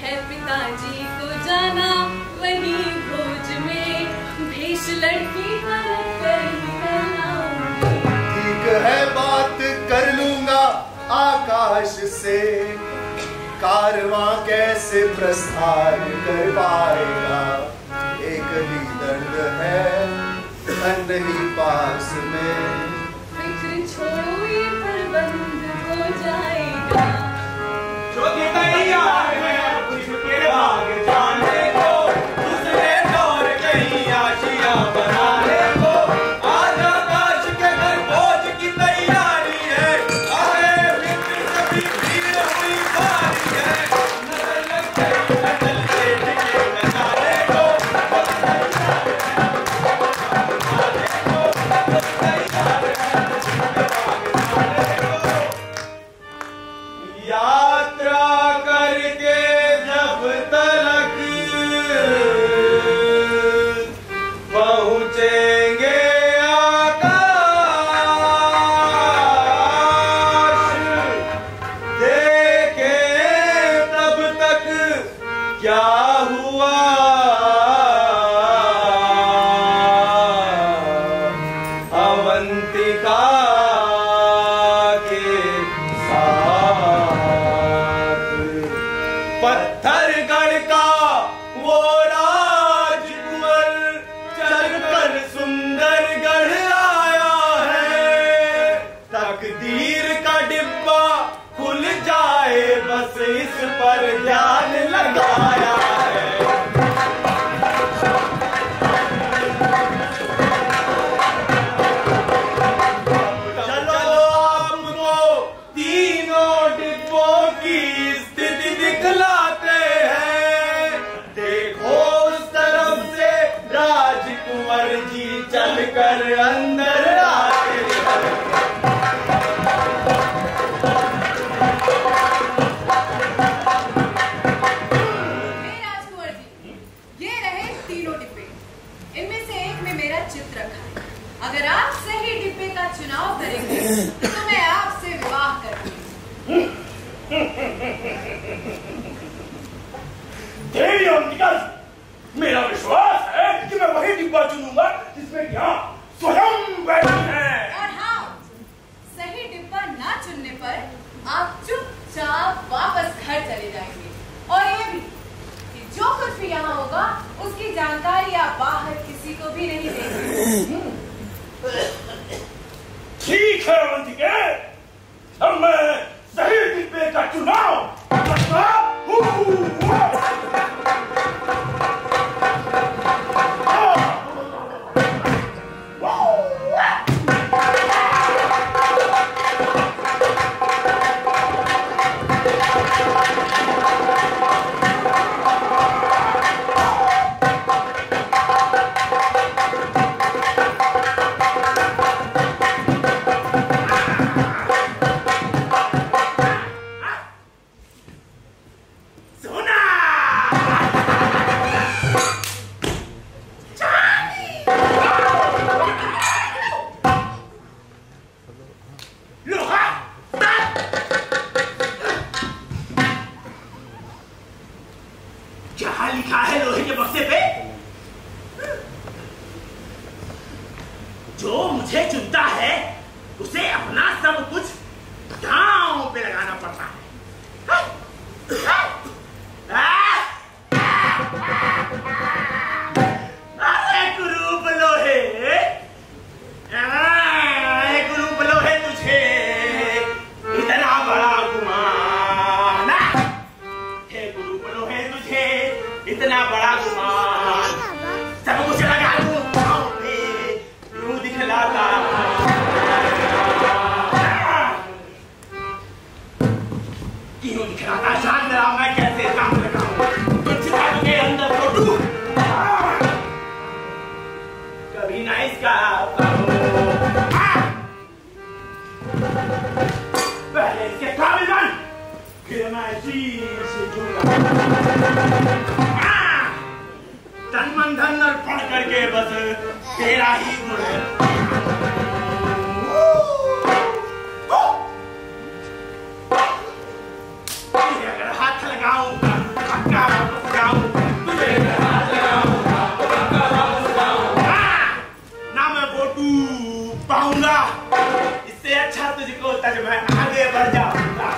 है पिताजी को जाना वही भोज में, भेष लड़की कर लाऊंगी। ठीक है बात कर लूंगा आकाश से, कारवां कैसे प्रस्थान कर पाएगा, एक ही दर्द है नहीं पास में, फिक्र छोड़ो ये प्रबंध हो जाएगा। जो तैयार है कुछ के भाग जाने को, दूसरे दौर कहीं आशिया बनाने को, आज आकाश के घर भोज की तैयारी है, आए मित्र सभी भीड़ हुई भारी है, नजर लग गई अटल सेठ के नजारे को, यात्रा करके जब तलक पहुँचेंगे आकाश, देखें तब तक क्या हुआ, अवंतिका के साथ पत्थरगढ़ का वो राजकुंवर चलकर सुंदरगढ़ आया है, तकदीर का डिब्बा खुल जाए बस इस पर ध्यान लगाया है। चलो आपको तीनों डिब्बों की स्थिति दिखलाते हैं, देखो उस तरफ से राजकुंवर जी चलकर अंदर आते हैं। हे राजकुंवर जी, ये रहे तीनों डिब्बे, इनमें से एक में मेरा चित्र रखा है, अगर आप सही डिब्बे का चुनाव करेंगे तो मैं आपसे विवाह करूंगी। देवी अवंतिका, मेरा विश्वास है कि मैं वही डिब्बा चुनूंगा जिसमें क्या स्वयं बैठी है। और हाँ, सही डिब्बा ना चुनने पर आप चुपचाप वापस घर चले जाएंगे, और ये भी कि जो कुछ भी यहाँ होगा उसकी जानकारी आप बाहर किसी को भी नहीं देंगे। ठीक है अवंतिके, अब मैं सही डिब्बे का चुनाव करता हूँ। अरे कुरूप लोहे, बंधन अर्पण करके बस तेरा ही गुण है। तुझे अगर हाथ लगाऊंगा पक्का वापस जाऊंगा, तुझे अगर हाथ लगाऊंगा पक्का वापस जाऊंगा। ना मैं वोटू पाऊंगा, इससे अच्छा तुझको तज मैं आगे बढ़ जाऊंगा।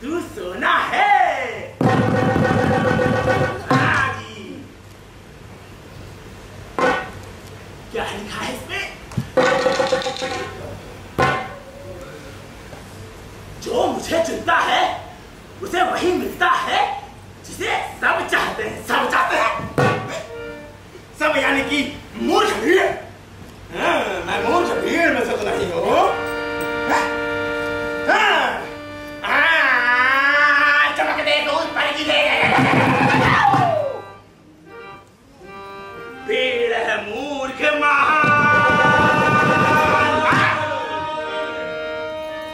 तू सोना है जी। क्या लिखा है इसमें? जो मुझे चुनता है उसे वही मिलता है जिसे सब चाहते हैं। सब चाहते हैं, सब यानी कि मूर्ख भीड़। मैं मूर्ख भीड़ में से तो नहीं हूँ। भीड़ है मूर्ख महान,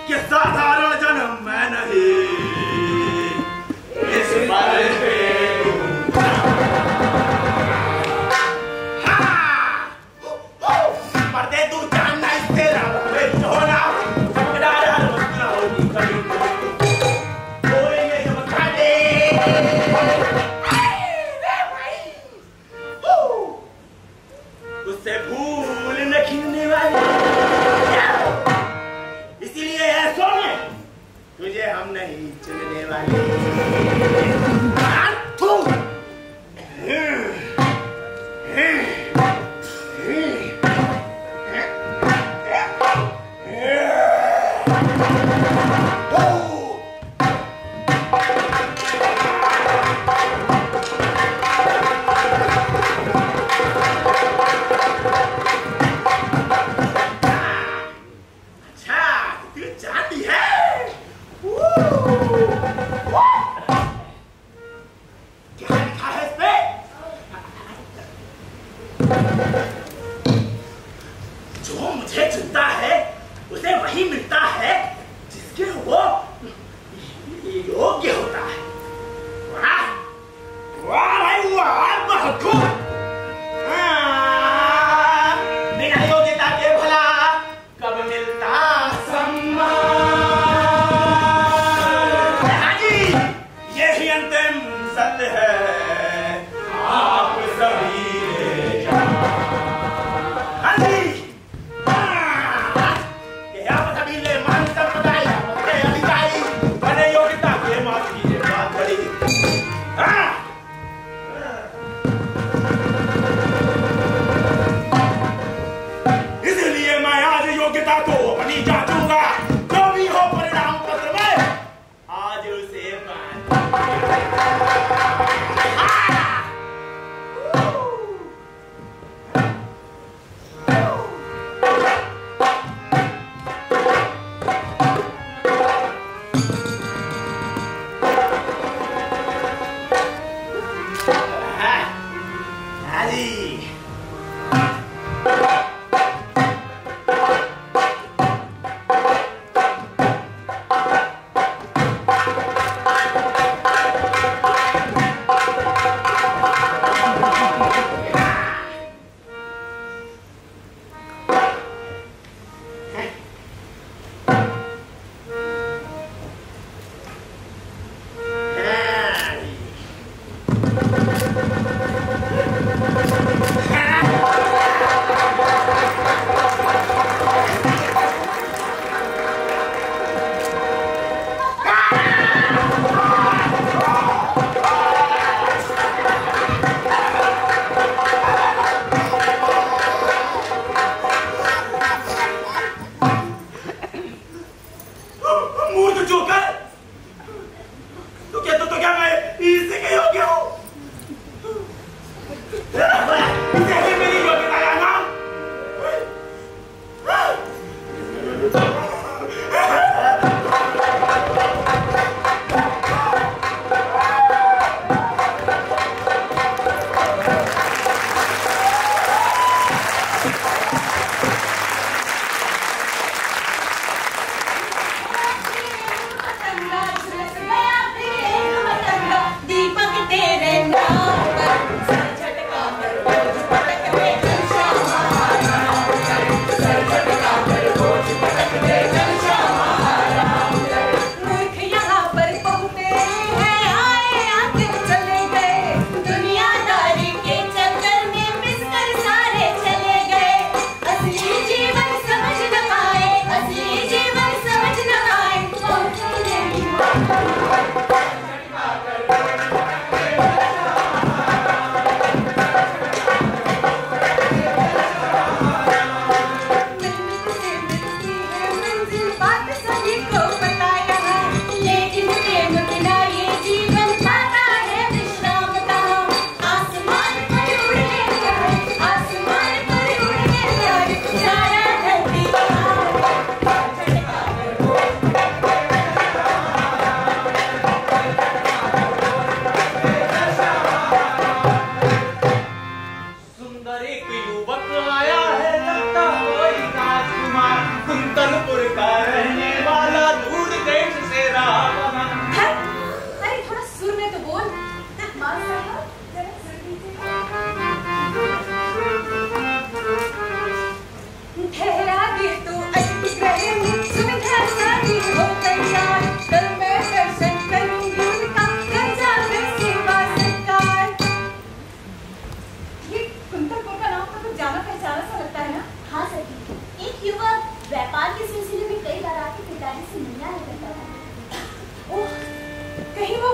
कि साधारण जन्म में नहीं इस पर पर्दे तू जानना इससे होना उससे भूल न खिलने वाली। इसीलिए ऐसों में तुझे हम नहीं चुनने वाले।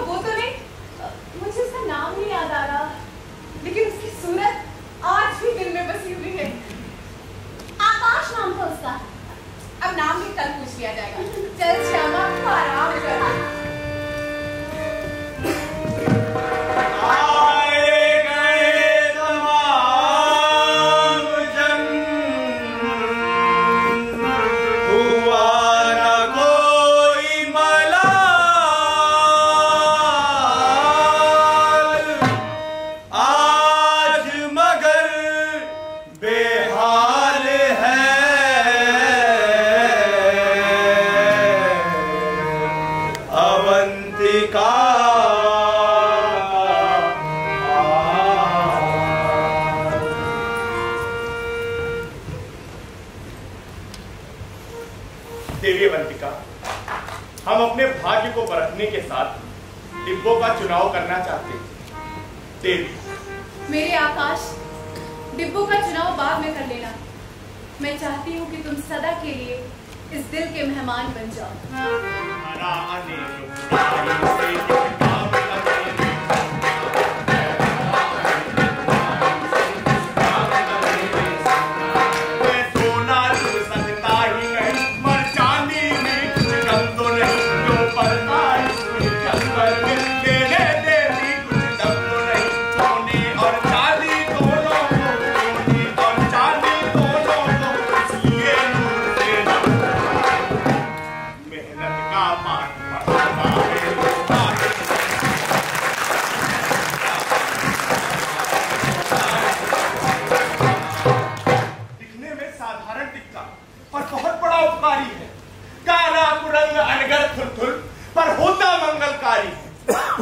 वो तो नहीं, मुझे उसका नाम नहीं याद आ रहा, लेकिन उसकी सूरत आज भी दिल में बसी हुई है। आकाश नाम था उसका। अब नाम भी कल पूछ लिया जाएगा। चल श्यामा, तू आराम कर। देवी अवंतिका, हम अपने भाग्य को परखने के साथ डिब्बों का चुनाव करना चाहते हैं। देवी। मेरे आकाश, डिब्बों का चुनाव बाद में कर लेना। मैं चाहती हूँ कि तुम सदा के लिए इस दिल के मेहमान बन जाओ।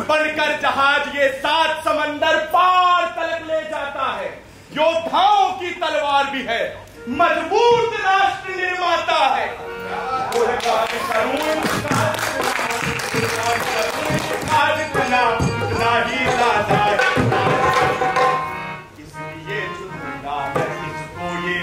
बनकर जहाज ये 7 समंदर पार तलक ले जाता है। योद्धाओं की तलवार भी है, मजबूत राष्ट्र निर्माता है। इसलिए चुनूंगा इसको ये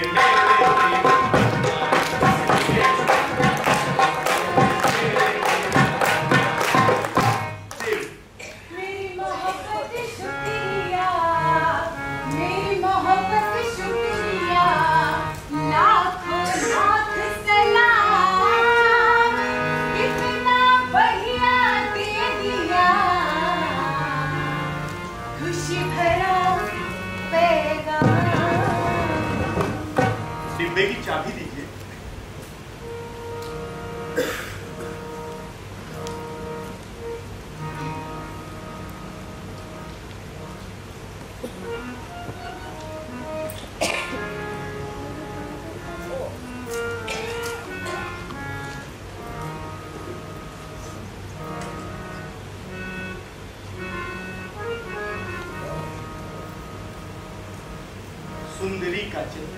डिब्बे की चाबी दीजिए। सुंदरी का चिन्ह,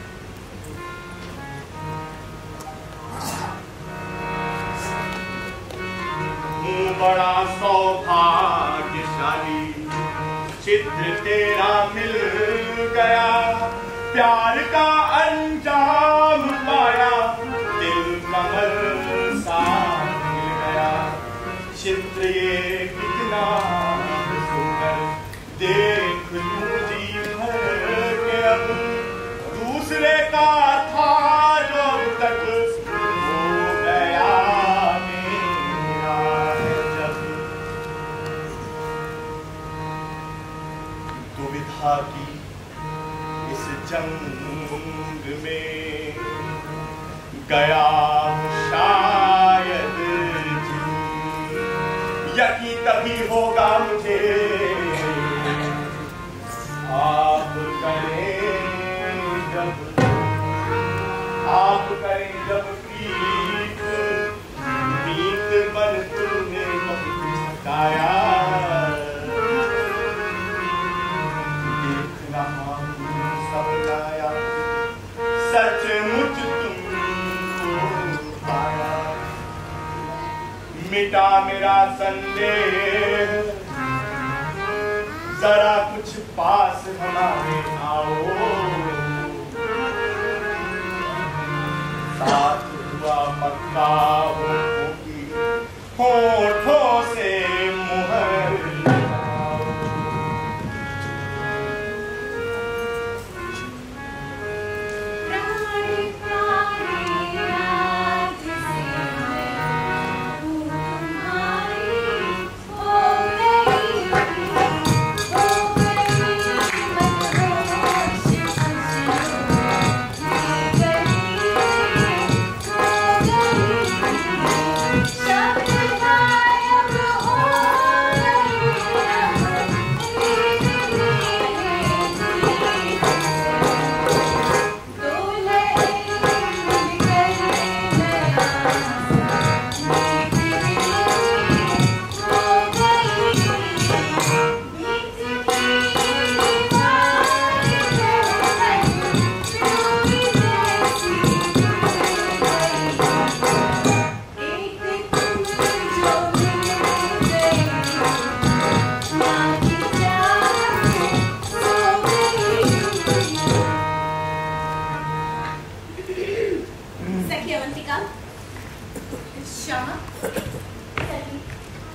बड़ा सौभाग्यशाली चित्र तेरा मिल गया। प्यार का अंजाम पाया, दिल कमर सा मिल गया। चित्र ये कितना सुंदर, देख लूं जी भर के अब। दूसरे का था जो तक हो गया मेरा है जब। दुविधा की इस जंग में गया शायद जी। यकीन तभी होगा मुझे आप करें जब प्रीत बन तूने बहुत सताया। देख रहा हूँ सब लाया, सचमुच तुमको पाया। मिटा मेरा संदेह, जरा कुछ पास हमारे आओ। साथ हुआ पक्का होठों से मुहर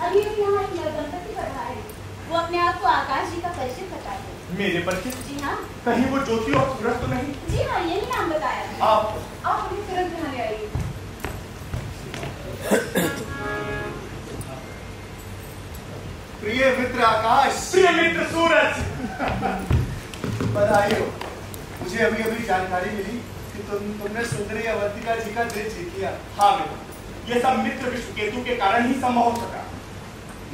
अभी अभी यहाँ एक नवदंपति बढ़ा है, वो अपने आप को आकाश जी का परिचय बताते हैं। मेरे परिचय? जी हाँ। कहीं वो ज्योति और सूरज तो नहीं? जी हाँ, यही नाम बताया है। आप उन्हें तुरंत यहाँ ले आइए। प्रिय मित्र आकाश, प्रिय मित्र सूरज, बधाई हो। मुझे अभी अभी जानकारी मिली कि तुमने सुंदरी अवंतिका जी का दिल जीत लिया। हाँ मित्र, ये सब मित्र विश्वकेतु के कारण ही संभव हो सका।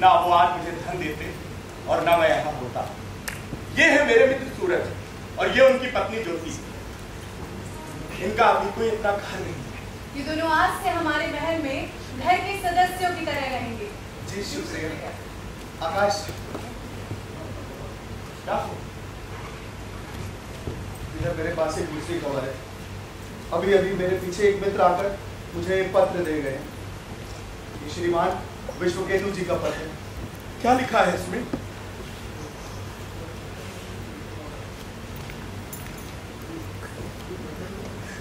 ना वो आज मुझे धन देते और ना मैं यहाँ होता। ये है मेरे मित्र सूरज और ये उनकी पत्नी ज्योति। इनका अभी कोई इतना घर नहीं है। ये दोनों आज से हमारे महल में घर के सदस्यों की तरह रहेंगे। जी शुक्रिया। आकाश, क्या हो? मेरे पास एक दूसरी खबर है। अभी अभी मेरे पीछे एक मित्र आकर मुझे एक पत्र दे गए। ये श्रीमान विश्वकेतु जी का पत्र है। क्या लिखा है इसमें?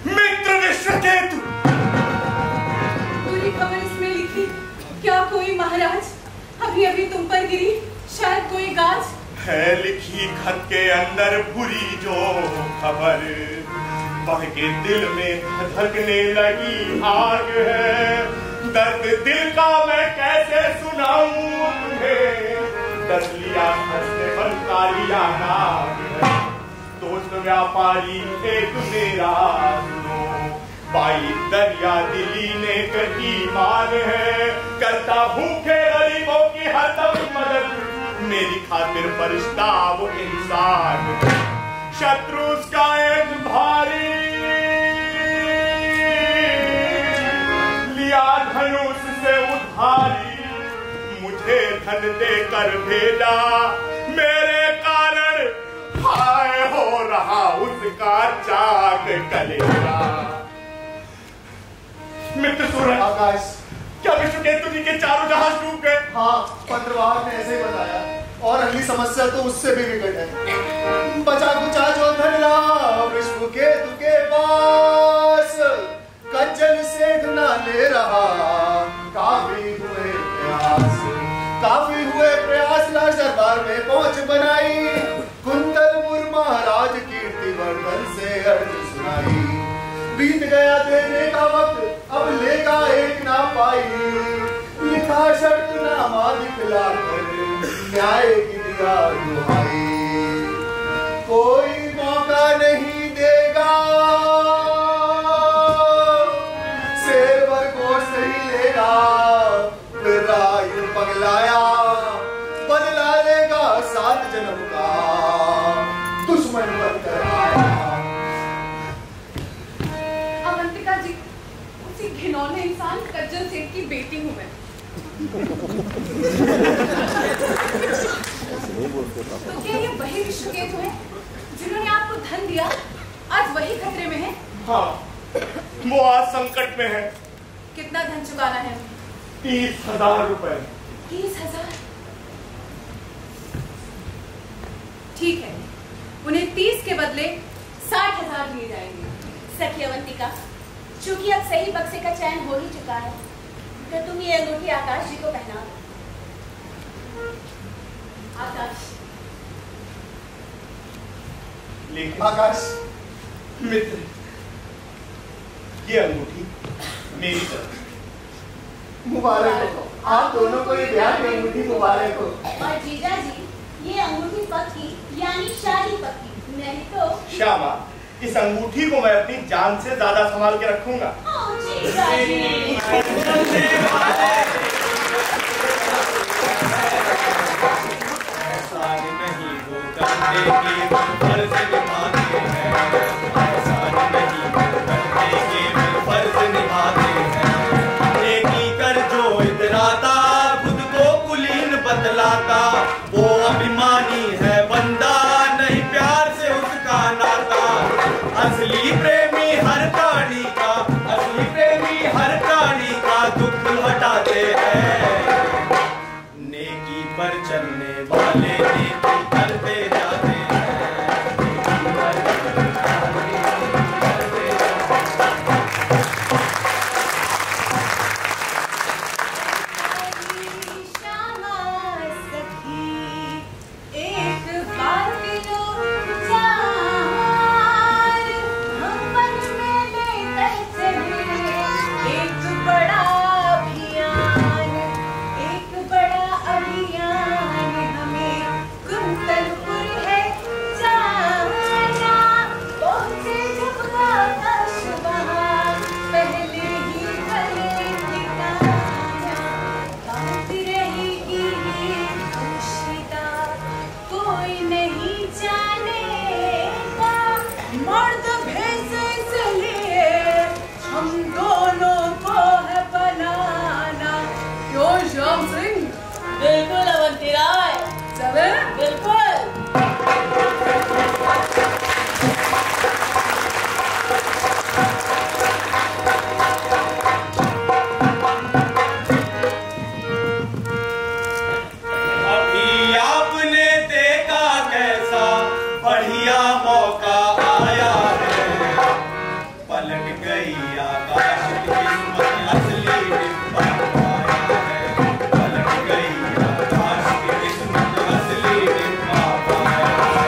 मित्र विश्वकेतु। पूरी खबर इसमें लिखी। क्या कोई महाराज अभी अभी तुम पर गिरी? शायद कोई गाज है लिखी खत के अंदर बुरी जो खबर, बह के दिल में धड़कने लगी आग है। दर्द दिल का मैं कैसे सुनाऊं तुम्हें, दर्द लिया हंसने पर का लिया नाग है। दोस्त व्यापारी एक मेरा सुनो, पाई दरिया दिली ने कटी मान है। करता भूखे गरीबों की हरदम मदद, मेरी खातिर फरिश्ता वो इंसान। शत्रु उसका एक भारी, लिया धनुष से उधारी। मुझे धन देकर भेजा, मेरे कारण हाय हो रहा उसका चाक कलेजा। मित्र सूरज, आकाश, क्या विश्वकेतु जी के चारों जहाज डूब गए? हाँ, पत्रवाहक ने ऐसे ही बताया। और अगली समस्या तो उससे भी विकट है। बचा कुचा जो धन ला विश्वकेतु के पास, कज्जल सेठ ना ले रहा। काफी हुए प्रयास लाश दरबार में पहुंच बनाई। कुंतलपुर महाराज कीर्ति वर्धन से अर्ज सुनाई। बीत गया देने का वक्त, अब लेगा एक ना पाई। लिखा शर्त नामा दिखला कर, न्याय की दिया दुहाई। कोई मौका नहीं देगा, शेरवर को सही लेगा। राय पगलाया, बदला लेगा 7 जन्म का, दुश्मन बनकर आया। अवंतिका जी, उसी घिनौने इंसान कज्जल सेठ की बेटी हूँ मैं। तो क्या ये वही विश्वकेतु है जिन्होंने आपको धन दिया, आज वही खतरे में है? हाँ, वो आज संकट में है। कितना धन चुकाना है? 30,000 रुपए। 30,000? ठीक है, उन्हें 30 के बदले 60,000 दिए जाएंगे। सखी अवंतिका, चूंकि अब सही बक्से का चयन हो ही चुका है, तो तुम ये अंगूठी आकाश जी को पहना दो। आकाश, लेकिन आकाश, मित्र, ये अंगूठी मेरी तरफ। मुबारक हो। आप दोनों को ये ब्याह की अंगूठी मुबारक हो। और जीजा जी, ये अंगूठी पक्की यानी शादी पक्की, नहीं तो। श्यामा, इस अंगूठी को मैं अपनी जान से ज्यादा संभाल के रखूंगा। ओ जीजा जी। वो अभिमानी है बंदा, नहीं प्यार से उसका नाता। असली प्रेमी हर प्राणी का, असली प्रेमी हर प्राणी का दुख हटाते बिल्कुल अवंती राय, बिल्कुल। अभी आपने देखा कैसा बढ़िया मौका आया है, पलट गई आकाश की किस्मत, असली डिब्बा पाया है, पलट गई आकाश की किस्मत, असली डिब्बा पाया है।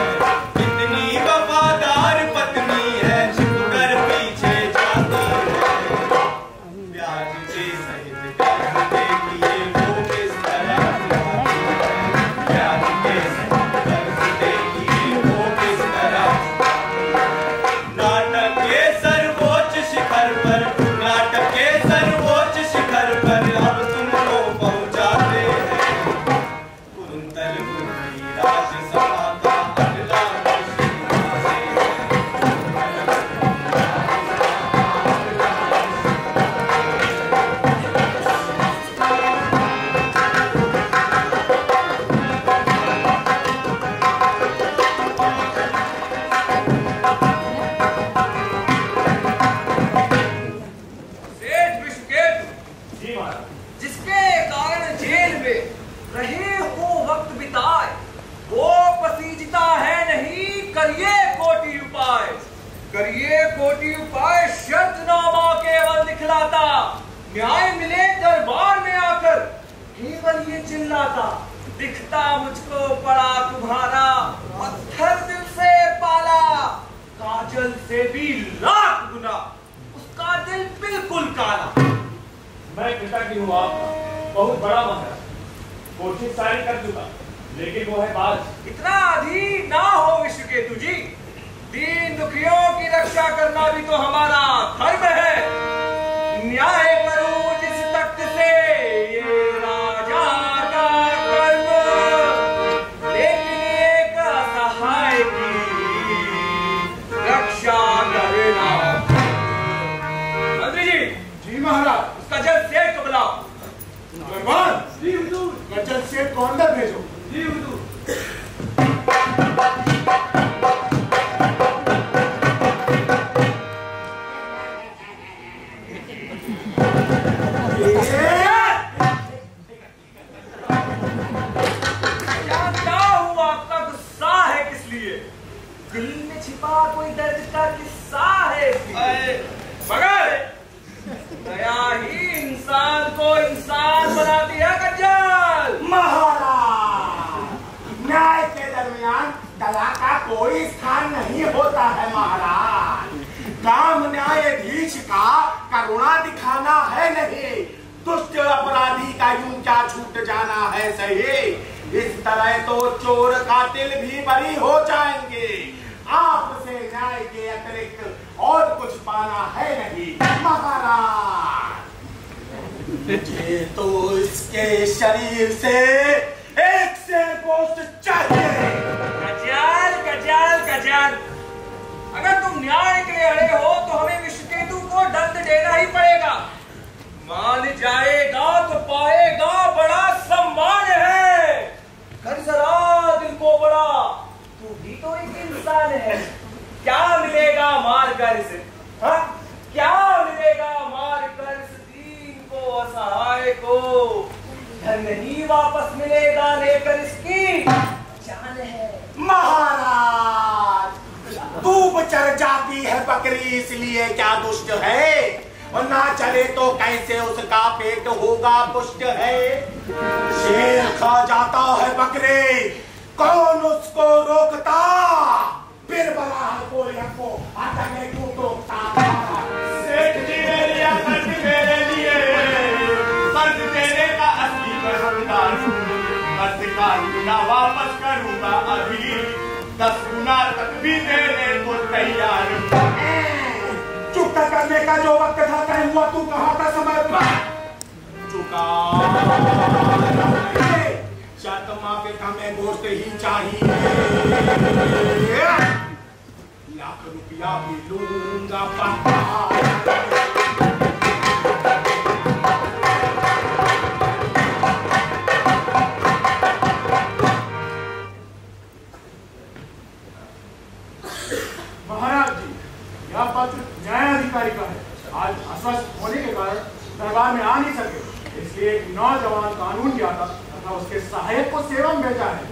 कितनी वफादार पत्नी है, छुपकर पीछे जाता है, प्याज के सहित प्याज देखिए वो किस तरह जाती है, प्याज के सहित प्याज देखिए वो किस तरह। नाटक के सर्वोच्च शिखर पर, नाटक के सर्वोच्च शिखर पर अब तुमको पहुंचाते हैं, कुंतल बुद्धि राज्यसभा का अगला सेठ विश्वकेतु, जी महाराज। जिसके कारण जेल में रहे हो वक्त बिताए, वो पसीजता है नहीं, करिए कोटि उपाय, करिए कोटि उपाय, शर्तनामा केवल दिखलाता, न्याय मिले दरबार में आकर, केवल ये चिल्लाता, दिखता मुझको पड़ा तुम्हारा पत्थर दिल से पाला, काजल से भी लाख गुना उसका दिल बिल्कुल काला। मैं कृतज्ञ हूँ आपका, बहुत बड़ा महाराज। कोशिश सारी कर चुका, लेकिन वो है बाज। इतना अधीर ना हो विश्वकेतु जी, दीन दुखियों की रक्षा करना भी तो हमारा धर्म है। न्याय करूं जिस तख्त से, ये राजा का कर्म, लेकिन एक असहाय की रक्षा करना। मंत्री जी, जी महाराज। उसका जल्द सेठ को बुलाओ। दरबार जी हुजूर, गज्जल सेठ को अंदर भेजो। जी हुजूर। क्या हुआ, आपका गुस्सा है किस लिए? दिल में छिपा कोई दर्द का किस्सा है इसलिए? मगर दया ही इंसान को इंसान बनाती है गज्जल। महाराज, न्याय के दरमियान दया का कोई स्थान नहीं होता है महाराज। काम न्यायाधीश का करुणा दिखाना है नहीं, दुष्ट अपराधी का यूं क्या छूट जाना है सही। इस तरह तो चोर कातिल भी बरी हो जाएंगे। आपसे न्याय के अतिरिक्त और कुछ पाना है नहीं महाराज। मुझे तो इसके शरीर से एक शेर गोश्त चाहिए। गजाल गजाल गजाल, अगर तुम न्याय के लिए अड़े हो तो हमें विश्वकेतु को दंड देना ही पड़ेगा। मान जाएगा तो पाएगा बड़ा सम्मान है। कर जरा दिल को बड़ा, तू भी तो एक इंसान है। क्या मिलेगा मार कर इसे, हाँ? क्या मिलेगा मार कर इस दीन को, असहाय को? धन नहीं वापस मिलेगा, लेकर इसकी जान है। महाराज, दूब चढ़ जाती है बकरी इसलिए क्या दुष्ट है? और ना चले तो कैसे उसका पेट होगा पुष्ट है? शेर खा जाता है बकरे, कौन उसको रोकता? फिर बड़ा है कोई हमको आता नहीं क्यों टोकता? सेठ जी ने लिया कर्ज मेरे लिए, कर्ज देने का असली मैं हकदार हूँ। कर्ज का गुना वापस करूंगा अभी, 10 गुना तक भी देने को तैयार हूँ। चुकता करने का जो वक्त था तय हुआ, तू कहाँ था समय पर? चुका शर्त माफी का मैं गोश्त ही चाहिए। लाख रुपया भी लूंगा पक्का। तथा उसके सहायक को सेवा में भेजा है।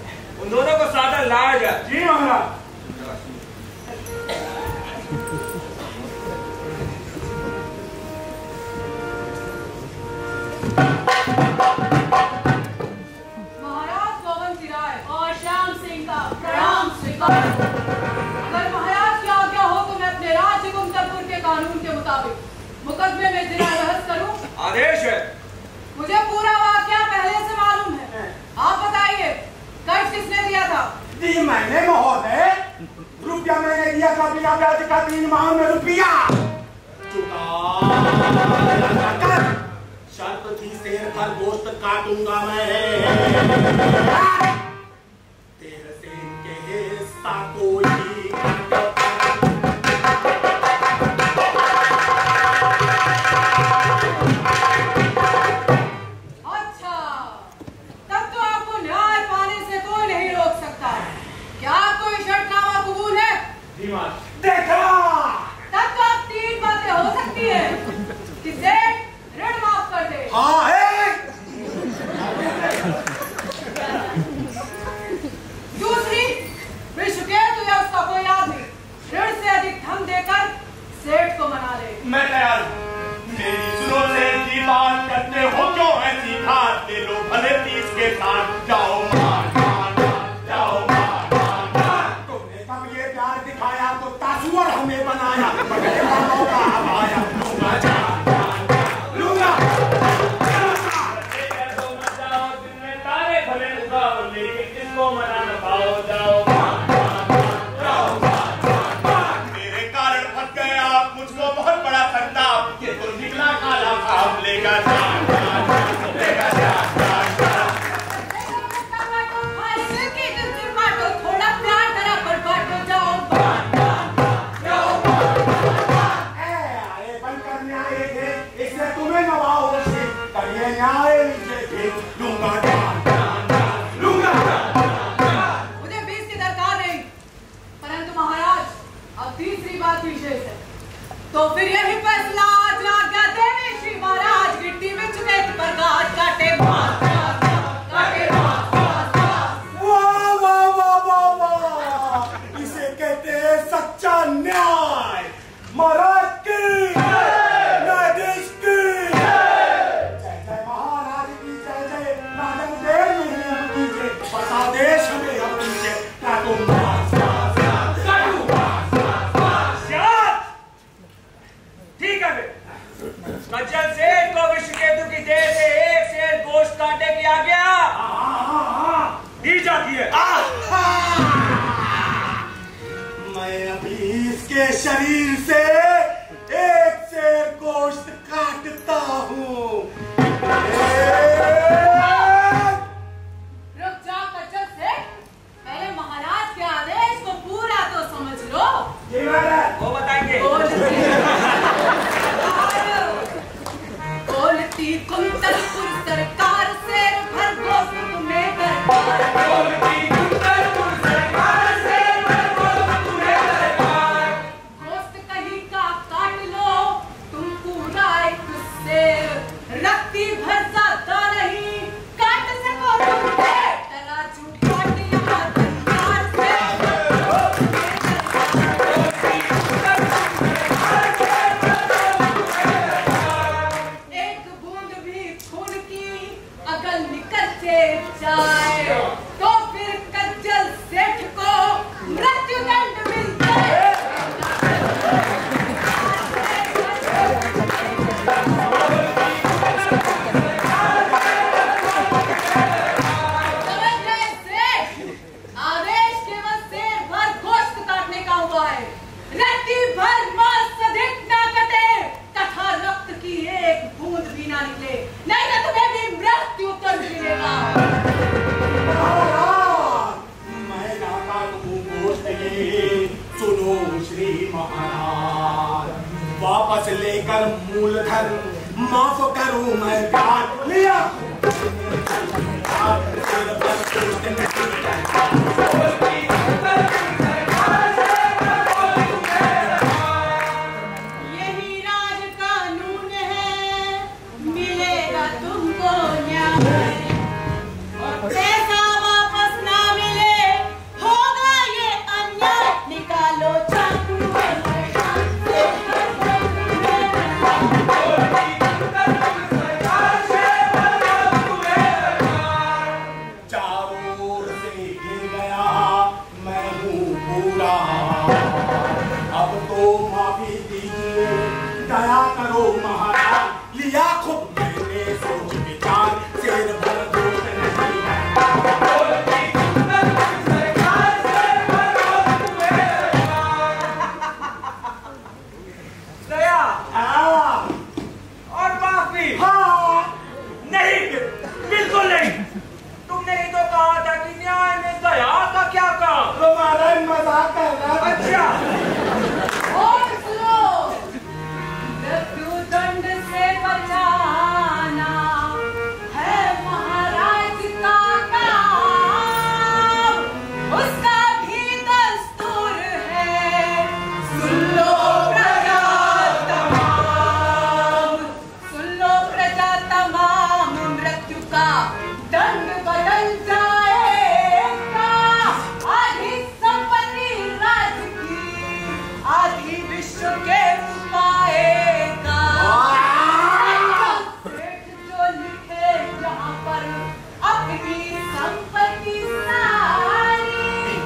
उन दोनों को सादर लाया जाए। जी महाराज। महाराज गोवन सिराय और श्याम सिंह का प्रणाम स्वीकार। अगर महाराज की आज्ञा हो तो मैं अपने राज्य कुंतलपुर के कानून के मुताबिक मुकदमे में जिला बहस करूं। आदेश है। मुझे पूरा वाकया पहले से मालूम है। आप बताइए कर्ज किसने दिया था? जी मैंने महोदय। रुपया मैंने दिया था बिना ब्याज का 3 माह में रुपया चुका। शर्त थी शेर पर गोश्त काटूंगा मैं। तेरे से इनके हिस्सा कोई अच्छा, तब तो आपको न्याय पाने से कोई नहीं रोक सकता। क्या कोई शर्तनामा कबूल है? देखा। तब तो अब 3 बातें हो सकती है कि सेठ ऋण माफ कर दे। हाँ है। दूसरी, विश्वकेतु या उसका कोई आदमी ऋण से अधिक धन देकर सेठ को मना ले। मैं तैयार हूँ। मेरी सुनो सेठ जी, बात करते हो क्यों ऐसी बात? ले लो भले 30 के साथ। जाओ मार मार मार, जाओ मार मार मार। तुमने कब ये प्यार दिखाया तो तासुअर हमें बनाया। बड़े मानव का हवाया। लूंगा जान जान जान लूंगा। तारे भले उगाओ लेकिन किसको मना न पाओ। जाओ मेरे कारण फंस गए आप। मुझको बहुत बड़ा संताप। ये तो निकला काला खाब। लेगा जान जान जान, लेगा जान जान जान। थोड़ा प्यार करा पर बांटो। जाओ अरे बनकर न्याय थे, इससे तुम्हें नवाओ से करिए न्याय नीचे थे। लूंगा जान जान जान, लूंगा मुझे 20 की दरकार नहीं, परंतु महाराज अब तीसरी बात विशेष है। तो फिर यही फैसला आज आज्ञा देने श्री महाराज गिट्टी में चुनेत पर गाज काटे काटे। वाह वाह वाह वाह वाह। इसे कहते हैं सच्चा न्याय। महाराज की न्यायाधीश की जय जय। महाराज की जय जय। राजन देव में की जय। बता देश में हम नीचे काटूंगा। ठीक है फिर। कज्जल सेठ को विश्वकेतु की देह से 1 सेर गोश्त काटे की आज्ञा दी जाती है। मैं अभी इसके शरीर से 1 सेर गोश्त काटता हूँ। रुक जाओ कच्चल सेठ, पहले महाराज के आदेश को पूरा तो समझ लो। वो बताएंगे। बोलती कुंतलपुर सरकार शेर भर गोश्त तुम्हें दरबार। गोश्त कहीं का काट लो तुम पूरा 1 शेर। रत्ती भर ज्यादा नहीं काट सको तुम। तराजू काट यहाँ दरबार से। एक बूंद भी खून की अगर निकल से जाए तो फिर कज्जल सेठ को मृत्युदंड मिलता है। आदेश केवल शेर भर गोश्त काटने का हुआ है। रत्ती भर मांस अधिक न कटे तथा रक्त की 1 बूंद भी ना निकले, नहीं तो तुम्हें भी मृत्यु दंड मिलेगा। मैं लाता हूँ गोश्त की। सुनो श्री महाराज, वापस लेकर मूलधन माफ करूँ मैं काट लिया। यही राज कानून है, मिलेगा तुमको न्याय। बन जाएगा, आधी संपत्ति राज की, आधी विश्व के पाएगा। जो लिखे जहाँ पर अपनी संपत्ति सारी,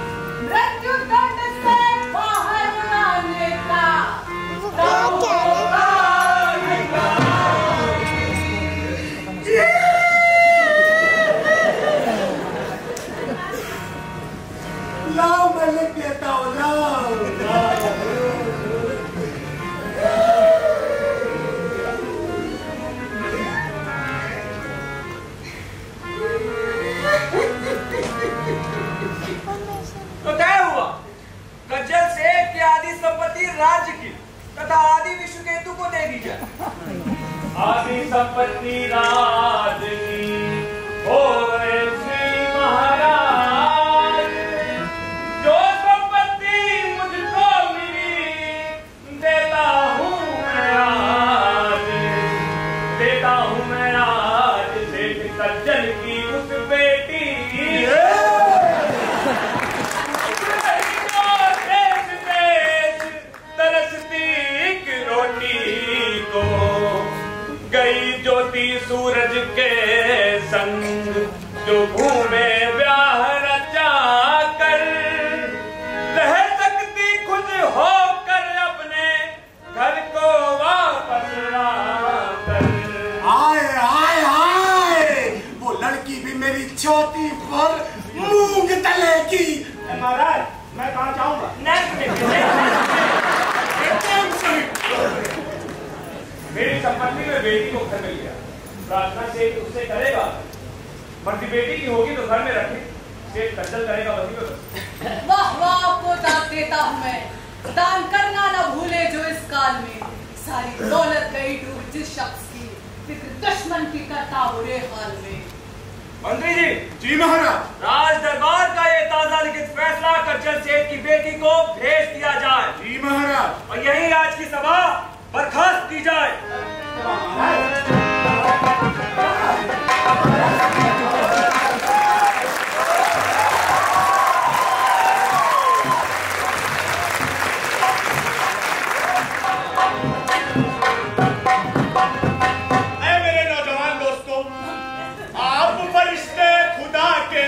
मृत्यु दंड से बाहर आने का लाओ, मैं लिख देता हूँ। लाओ तो तय हुआ, गज्जल सेठ की आधी संपत्ति राज्य की तथा आधी विश्व केतु को दे दी जाए। आधी संपत्ति राज की हो गए श्री महाराज, जो संपत्ति मुझको मिली देता हूँ मैं आज, देता हूँ मैं आज सेठ सज्जन की उस बेटी। गई ज्योति सूरज के संग, जो घूमे ब्याह रचा कर, रह सकती खुद होकर अपने घर को वापस आकर। आए आए आए, वो लड़की भी मेरी छाती पर मूंग तलेगी। महाराज, मैं कहाँ जाऊंगा? मेरी संपत्ति में बेटी को घर मिल गया, प्रार्थना से उससे करेगा, मर्दी बेटी की होगी तो घर में रखे, सेठ खर्चल करेगा वही पे। वाह वाह, आपको दान देता हूँ मैं, दान करना न भूले जो इस काल में, सारी दौलत गई डूब जिस शख्स की, फिक्र दुश्मन की करता बुरे हाल में। मंत्री जी। जी महाराज। राज दरबार का ये ताजा लिखित फैसला गज्जल सेठ की बेटी को भेज दिया जाए। जी महाराज। और यही आज की सभा बर्खास्त की जाए। मेरे नौजवान दोस्तों, आप फरिश्ते खुदा के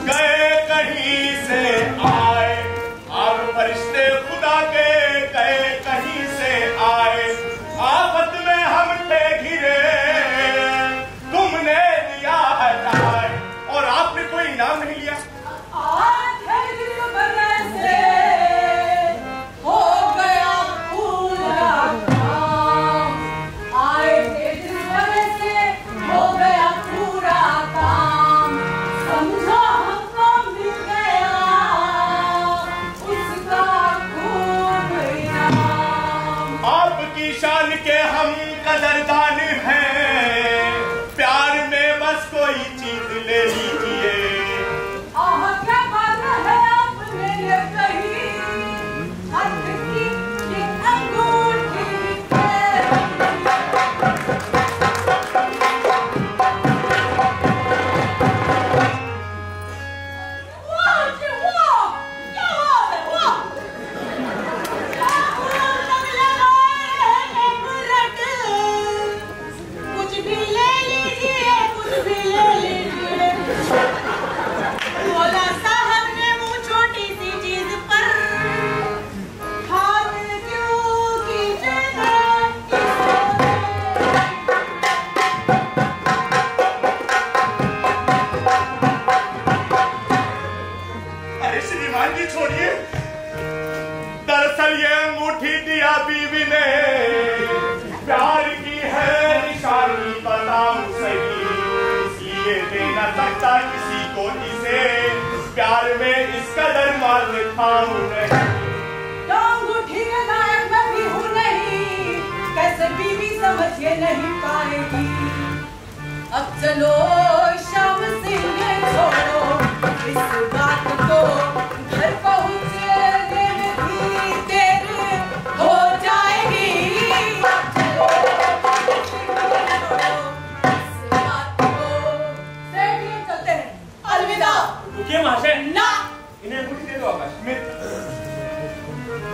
गए कहीं से आए, आप फरिश्ते खुदा के गए कहीं से आए, आफत में हम थे घिरे, तुमने दिया है न्याय, और आपने कोई इनाम नहीं लिया। हो गया पूरा काम, आए थे जिस वजह से हो गया पूरा काम, समझो हमको मिल गया उसका खूब इनाम। आपकी शान के हम कदरदान हैं, प्यार में बस कोई चीज ले लीजिए। क्या बात है आपने ये कही, हाथ की ये अंगूठी कुछ भी ले लीजिए, कुछ भी ले लीजिए। मौला साहब ने वो छोटी सी चीज पर हाथ क्यों कीजिएगा? अरे श्रीमान जी छोड़िए, दरअसल ये अंगूठी दिया बीवी ने, प्यार की है निशानी बताऊं सही, इसलिए दे न सकता किसी को इसे, प्यार में इस कदर मार खाऊं नहीं। तो अंगूठी के नायक मैं भी हूँ नहीं, कैसे बीवी समझ ये नहीं पाएगी। अब चलो शाम सिंह छोड़ो इस बात को, घर पहुँचने में भी देर हो जाएगी। चलो इस बात को, रुकिए महाशय। ना इन्हें अंगूठी दे दो आकाश में।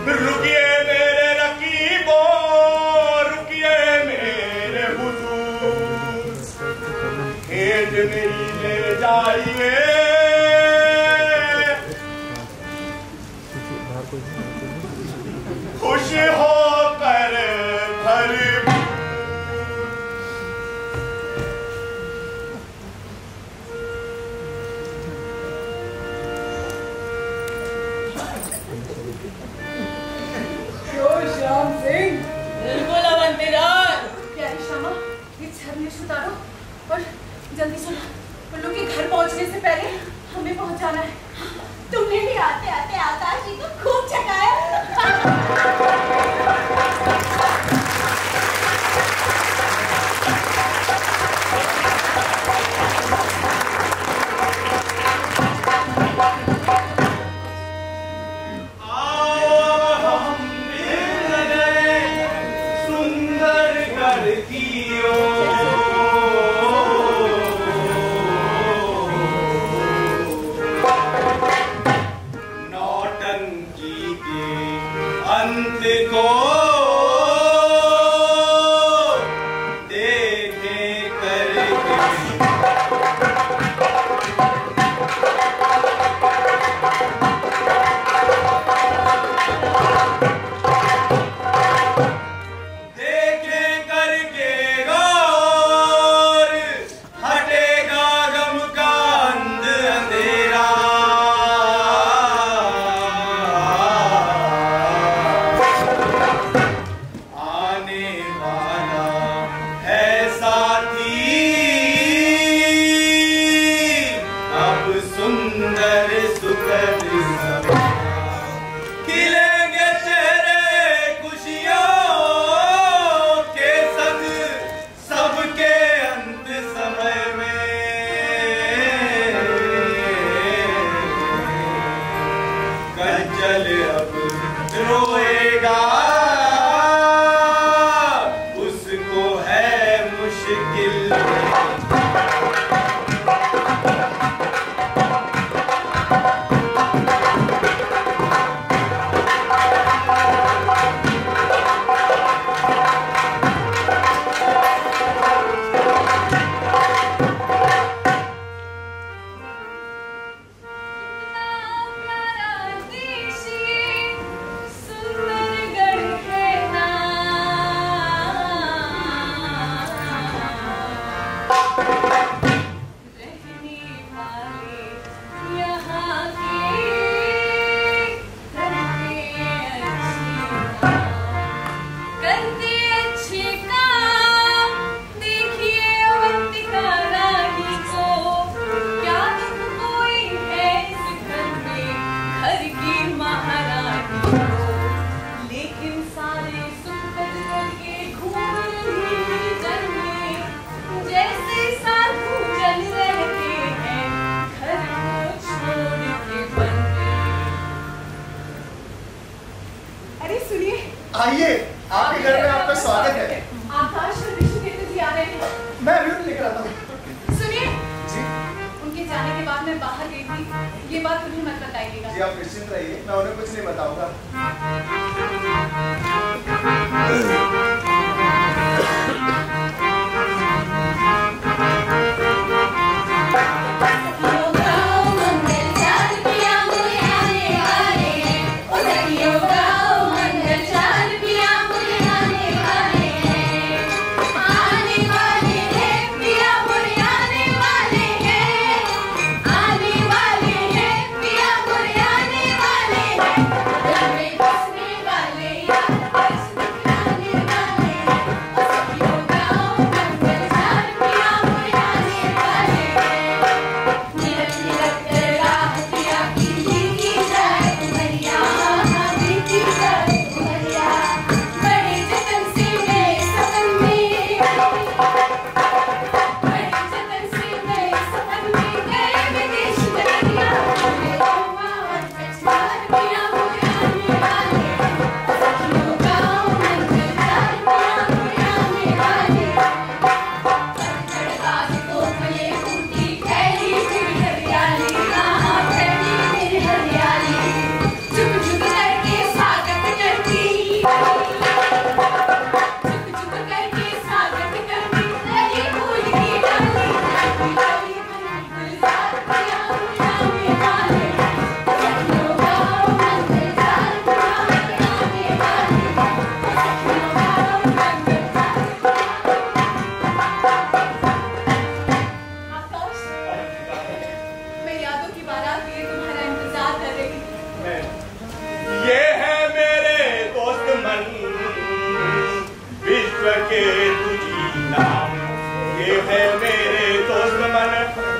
रुकिए मेरे रकीबो, रुकिए मेरे हुजूर, खेत मेरी ले जाइए, खुश होकर भरपूर। श्याम सिंह, बिल्कुल अवंतीराज। प्यारी श्यामा, ये छरनीश उतारो और जल्दी चलो। उल्लू के घर पहुंचने से पहले हमें पहुंचाना है। तुमने भी आते आते आकाश जी को खूब चकाया। आइए, आपके घर में आपका स्वागत है। आकाश और ऋषिकेतु जी आ रहे हैं। मैं अभी उन्हें लेकर आता हूँ। सुनिए जी उनके जाने के बाद मैं बाहर गई थी, ये बात उन्हें मत बताइएगा। जी आप निश्चिंत रहिए, मैं उन्हें कुछ नहीं बताऊंगा। बसने वाले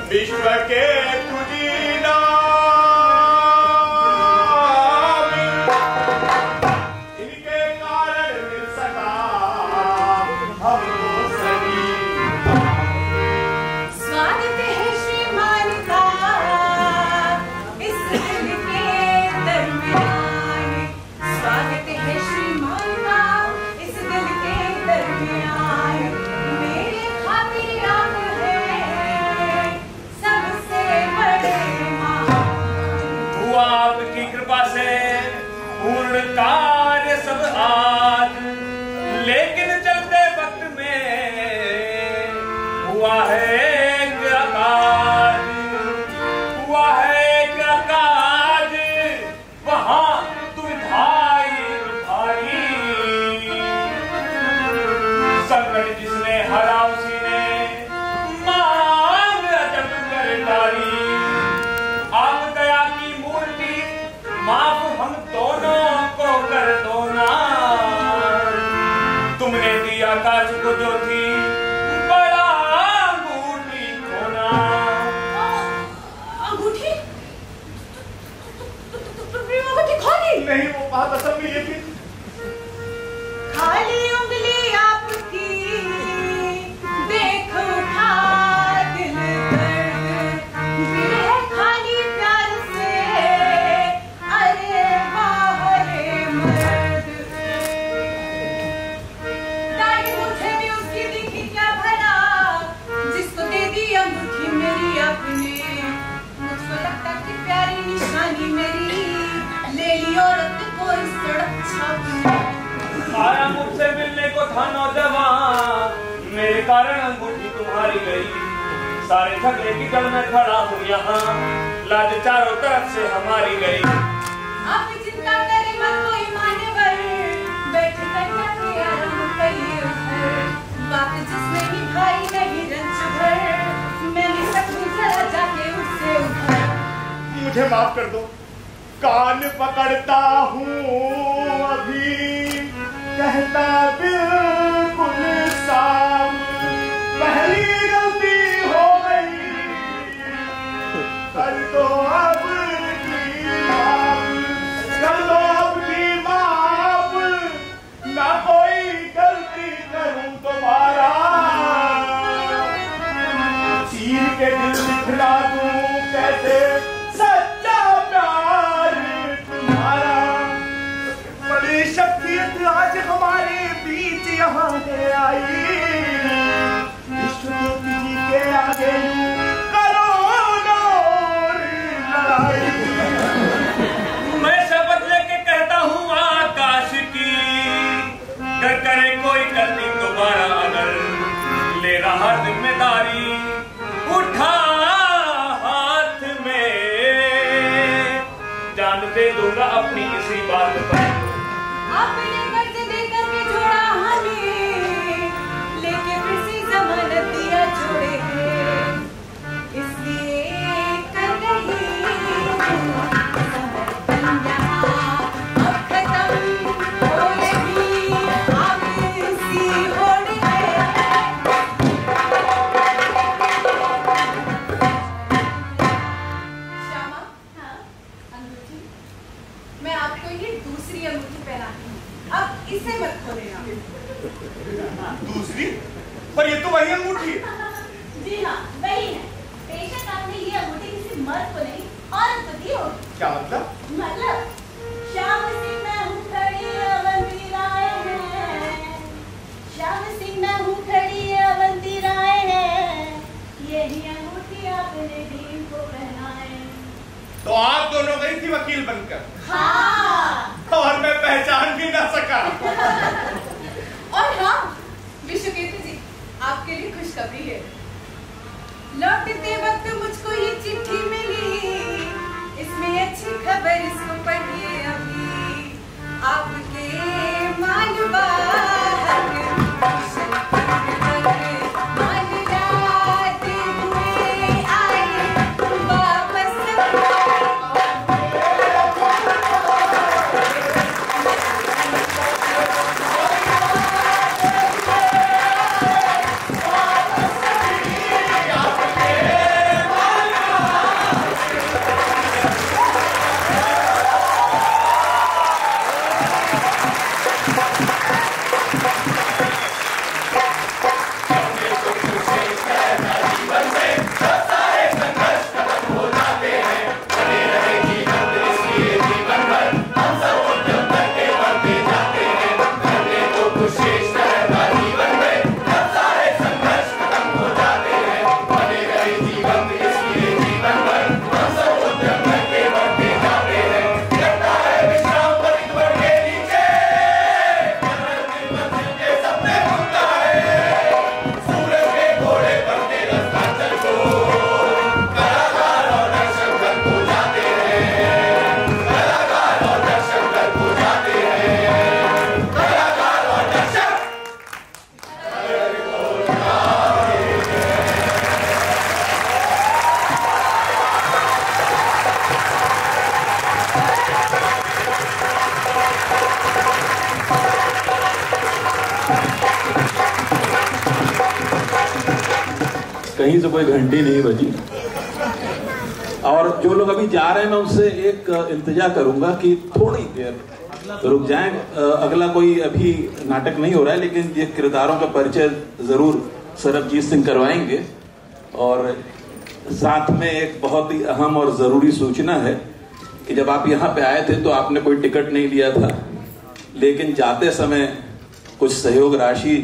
विश्व के तुझी इनके कारण मिल सका हमको सही। स्वागत है श्रीमान का इस दिल के दरमियान, स्वागत है श्रीमान का इस दिल के दरमियान। मेरे खातिर आप हैं सबसे बड़े महान। हुआ आपकी कृपा से पूर्ण कार्य सब आज, लेकिन चलते वक्त में हुआ है एक अकाज, हुआ है एक अकाज। वहां तुम भाई भाई, संकट जिसने हरा उसी ने मांग अजब कर डाली। आप दया की मूर्ति माफ हम दोनों को कर दो ना। तुमने दिया काज को जो थी बड़ा अंगूठी खोना। अंगूठी? तुमने अंगूठी खोली? नहीं, वो बात असल में ये थी। खाली उंगली आपकी देख उठा दिल दर्द, दिल है खाली प्यार से अरे बाहरे मर्द। दाढ़ी मुझे भी उसकी दिखी क्या भला, जिसको दे दी अंगूठी मेरी आपने। मुझको लगता कि प्यारी निशानी मेरी ले ली औरत को इस सड़क छापने। आया मुझसे मिलने को था नौजवान, मेरे कारण अंगूठी तुम्हारी गई। सारे झगड़े की जड़ में खड़ा हूँ यहाँ, लाज चारों तरफ से हमारी गई। आप चिंता करे मत कोई मान्यवर, बैठ कर के आराम करिए उधर। बात जिसने निभाई नहीं रंज भर, मैं नहीं सकूं जरा जाके उससे उधर। मुझे माफ कर दो, कान पकड़ता हूँ अभी, कहता बिल्कुल साफ, पहली गलती हो गई, कर दो अब की माफ, कर दो अब की माफ, ना कोई गलती करूँ दोबारा। चीर के दिल दिखला दूँ कैसे सच्चा प्यार तुम्हारा। बड़ी शख्सियत आज हमारे बीच यहाँ है आई, विश्व जी के आगे करो और लड़ाई। मैं शपथ लेके कहता हूँ आकाश की, करे कोई गलती दोबारा अगर, ले रहा जिम्मेदारी उठा हाथ में, जान दे दूंगा अपनी इसी बात पर। आपने कर्ज देकर के जोड़ा हमें, लेके फिर से जमानत दिया छोड़े हैं, इसलिए कर रही हूँ समर्पण यहाँ। अब खत्म हो रही आपसी होड़ है। श्यामा, अंगूठी, मैं आपको ये दूसरी अंगूठी पहनाती हूँ, अब इसे मत खोलेना। दूसरी? पर ये तो वही अंगूठी है। जी हाँ, वही है। बेशक आपने ये अंगूठी किसी मर्द को नहीं औरत को दी होगी। क्या मतलब? मतलब श्याम सिंह मैं हूँ खड़ी अवंती राय है, श्याम सिंह मैं हूँ खड़ी अवंती राय है, यही अंगूठी आपने भीम को पहनाए। तो आप दोनों गई थी वकील बनकर। हाँ। और मैं पहचान भी ना सका। और हाँ, विश्वकेतु जी, आपके लिए खुशखबरी है। लौटते वक्त मुझको ये चिट्ठी मिली, इसमें अच्छी खबर, इसको पढ़िए अभी। आपके मानवा कहीं से कोई घंटी नहीं बजी। और जो लोग अभी जा रहे हैं मैं उनसे एक इंतजार करूंगा कि थोड़ी देर रुक जाएं। अगला कोई अभी नाटक नहीं हो रहा है, लेकिन ये किरदारों का परिचय जरूर सरबजीत सिंह करवाएंगे। और साथ में एक बहुत ही अहम और जरूरी सूचना है कि जब आप यहाँ पे आए थे तो आपने कोई टिकट नहीं लिया था, लेकिन जाते समय कुछ सहयोग राशि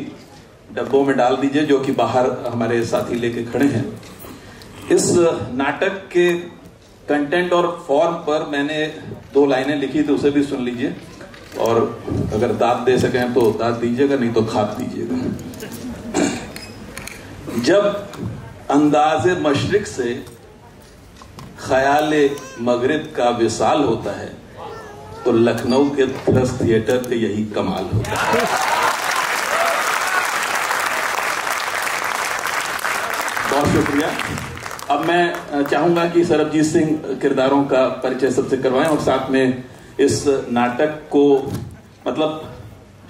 डब्बों में डाल दीजिए, जो कि बाहर हमारे साथी लेके खड़े हैं। इस नाटक के कंटेंट और फॉर्म पर मैंने 2 लाइनें लिखी थी, उसे भी सुन लीजिए। और अगर दाद दे सकें तो दाद दीजिएगा, नहीं तो खाद दीजिएगा। जब अंदाज़े मशरिक से ख्याले मगरिब का विसाल होता है तो लखनऊ के थ्रस थिएटर पे यही कमाल होता है। बहुत शुक्रिया। अब मैं चाहूंगा कि सरबजीत सिंह किरदारों का परिचय सबसे करवाएं और साथ में इस नाटक को, मतलब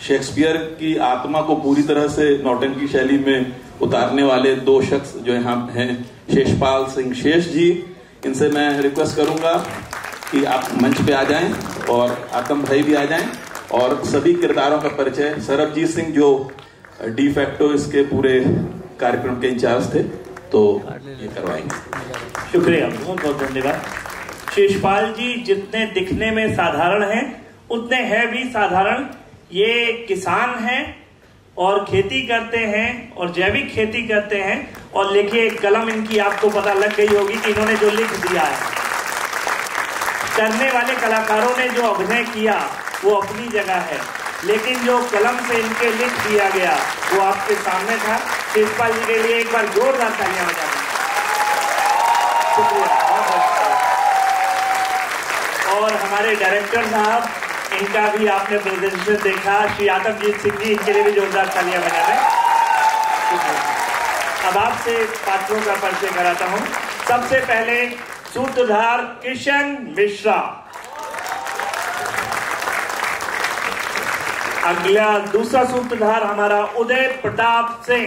शेक्सपियर की आत्मा को पूरी तरह से नौटंकी शैली में उतारने वाले 2 शख्स जो यहाँ हैं, शेषपाल सिंह शेष जी, इनसे मैं रिक्वेस्ट करूंगा कि आप मंच पे आ जाएं और आतम भाई भी आ जाएं और सभी किरदारों का परिचय सरबजीत सिंह जो डी फैक्टो इसके पूरे कार्यक्रम के इंचार्ज थे तो ये करवाएंगे। शुक्रिया, बहुत बहुत धन्यवाद। शेषपाल जी जितने दिखने में साधारण हैं उतने हैं भी साधारण। ये किसान हैं और खेती करते हैं और जैविक खेती करते हैं। और लिखिए कलम इनकी आपको पता लग गई होगी कि इन्होंने जो लिख दिया है। करने वाले कलाकारों ने जो अभिनय किया वो अपनी जगह है, लेकिन जो कलम से इनके लिख दिया गया वो आपके सामने था। शेषपाल जी के लिए एक बार जोरदार तालियां बजा दें। शुक्रिया, बहुत बहुत शुक्रिया। और हमारे डायरेक्टर साहब, इनका भी आपने प्रेजेंटेशन देखा, श्री आतमजीत सिंह जी, इनके लिए भी जोरदार तालियां बजा दें। अब आपसे पात्रों का परिचय कराता हूं। सबसे पहले सूत्रधार किशन मिश्रा, अगला दूसरा सूत्रधार हमारा उदय प्रताप सिंह,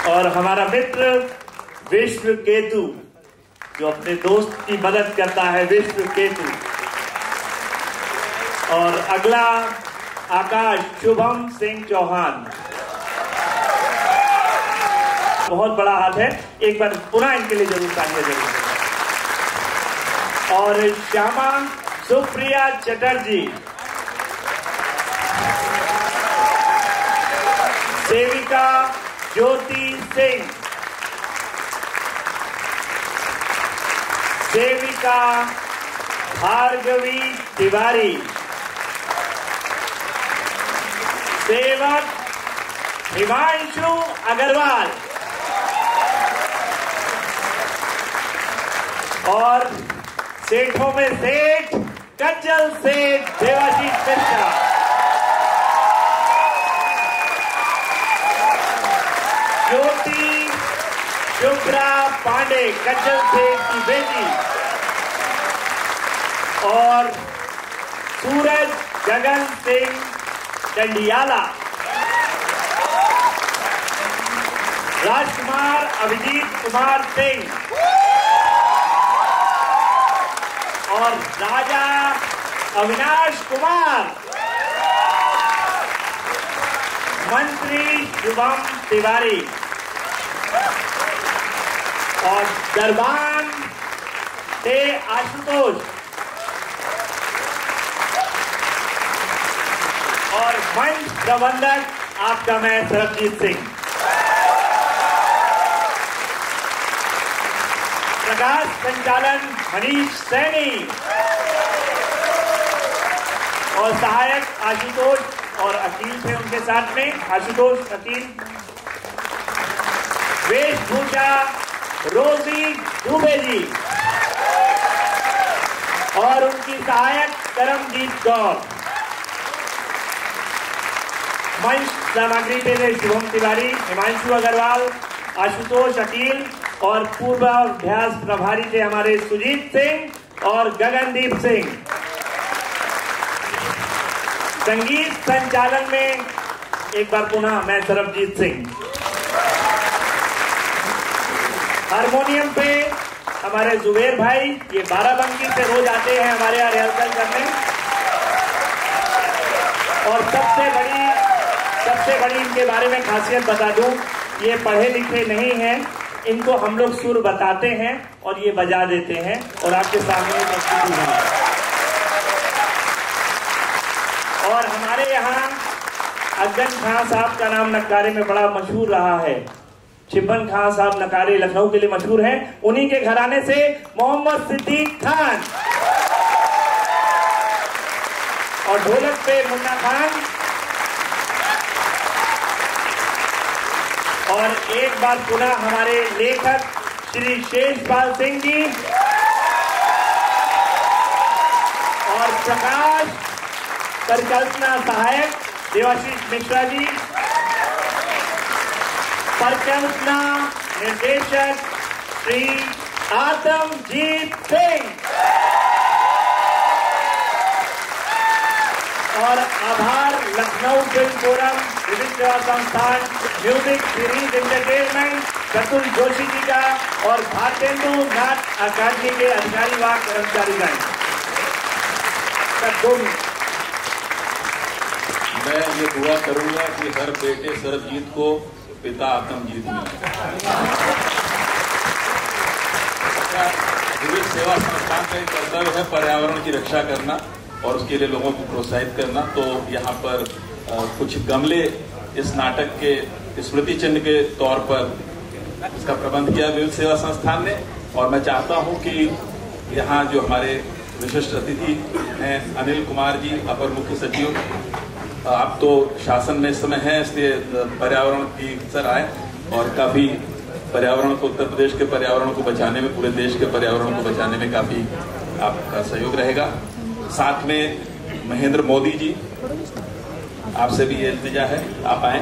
और हमारा मित्र विश्व केतु जो अपने दोस्त की मदद करता है, विश्व केतु। और अगला आकाश शुभम सिंह चौहान। बहुत बड़ा हाथ है, एक बार पुनः इनके लिए जरूर तालियां जरूर। और श्यामा सुप्रिया चटर्जी, सेविका ज्योति सिंह, सेविका भार्गवी तिवारी, सेवक हिमांशु अग्रवाल और सेठों में सेठ कज्जल सेठ देवाशीष मिश्रा। ज्योति शुभ्रा पांडे कज्जल सेठ की बेटी और सूरज गगन सिंह डंडियाला, राजकुमार अभिजीत कुमार सिंह और राजा अविनाश कुमार, मंत्री शुभम तिवारी और दरबान से आशुतोष और मंच प्रबंधक आपका मैं सरबजीत सिंह। प्रकाश संचालन मनीष सैनी और सहायक आशुतोष और अकील थे उनके साथ में, आशुतोष अकील। वेशभूषा रोजी दुबे जी और उनकी सहायक करमजीत कौर। मंच सामग्री थे शुभम तिवारी, हिमांशु अग्रवाल, आशुतोष अकील और पूर्वाभ्यास प्रभारी थे हमारे सुजीत सिंह और गगनदीप सिंह। संगीत संचालन में एक बार पुनः मैं सरबजीत सिंह। हारमोनियम पे हमारे जुबेर भाई, ये बाराबंकी से रोज आते हैं हमारे यहाँ रिहर्सल करने। और सबसे बड़ी इनके बारे में खासियत बता दूं, ये पढ़े लिखे नहीं हैं, इनको हम लोग सुर बताते हैं और ये बजा देते हैं और आपके सामने प्रस्तुति है। और हमारे यहाँ अफजल खान साहब का नाम नक्कारे में बड़ा मशहूर रहा है। छिब्बन खान साहब नक्कारे लखनऊ के लिए मशहूर हैं। उन्हीं के घराने से मोहम्मद सिद्दीक खान और ढोलक पे मुन्ना खान। और एक बार पुनः हमारे लेखक श्री शेषपाल सिंह जी और प्रकाश परिकल्पना सहायक देवाशीष मिश्रा जी, परिकल्पना निर्देशक श्री आतमजीत सिंह और आभार लखनऊ फिल्म फोरम, विविध सेवा संस्थान, म्यूजिक सीरीज एंटरटेनमेंट, चतुर जोशी जी का और भारतेंदु नाथ अकादमी के अधिकारी व कर्मचारीगण। मैं ये दुआ करूंगा कि हर बेटे सरबजीत को पिता आतमजीत मिले। विविध सेवा संस्थान का एक कर्तव्य है पर्यावरण की रक्षा करना और उसके लिए लोगों को प्रोत्साहित करना। तो यहाँ पर कुछ गमले इस नाटक के स्मृति चिन्ह के तौर पर इसका प्रबंध किया विविध सेवा संस्थान ने। और मैं चाहता हूँ कि यहाँ जो हमारे विशिष्ट अतिथि हैं अनिल कुमार जी, अपर मुख्य सचिव, आप तो शासन में इस समय हैं, इसलिए पर्यावरण की सर आए और काफी पर्यावरण को, उत्तर प्रदेश के पर्यावरण को बचाने में, पूरे देश के पर्यावरण को बचाने में काफी आपका सहयोग रहेगा। साथ में महेंद्र मोदी जी, आपसे भी ये इल्तिजा है, आप आए।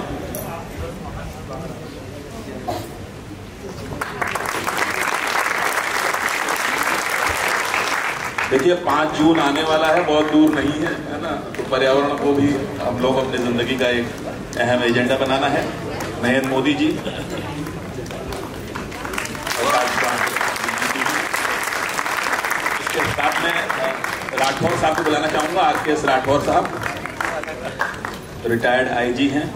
देखिए 5 जून आने वाला है, बहुत दूर नहीं है ना, तो पर्यावरण को भी हम लोग अपनी जिंदगी का एक अहम एजेंडा बनाना है। महेंद्र मोदी जी इसके साथ में राठौर साहब को बुलाना चाहूंगा। आर.के.एस. राठौर साहब रिटायर्ड आईजी हैं।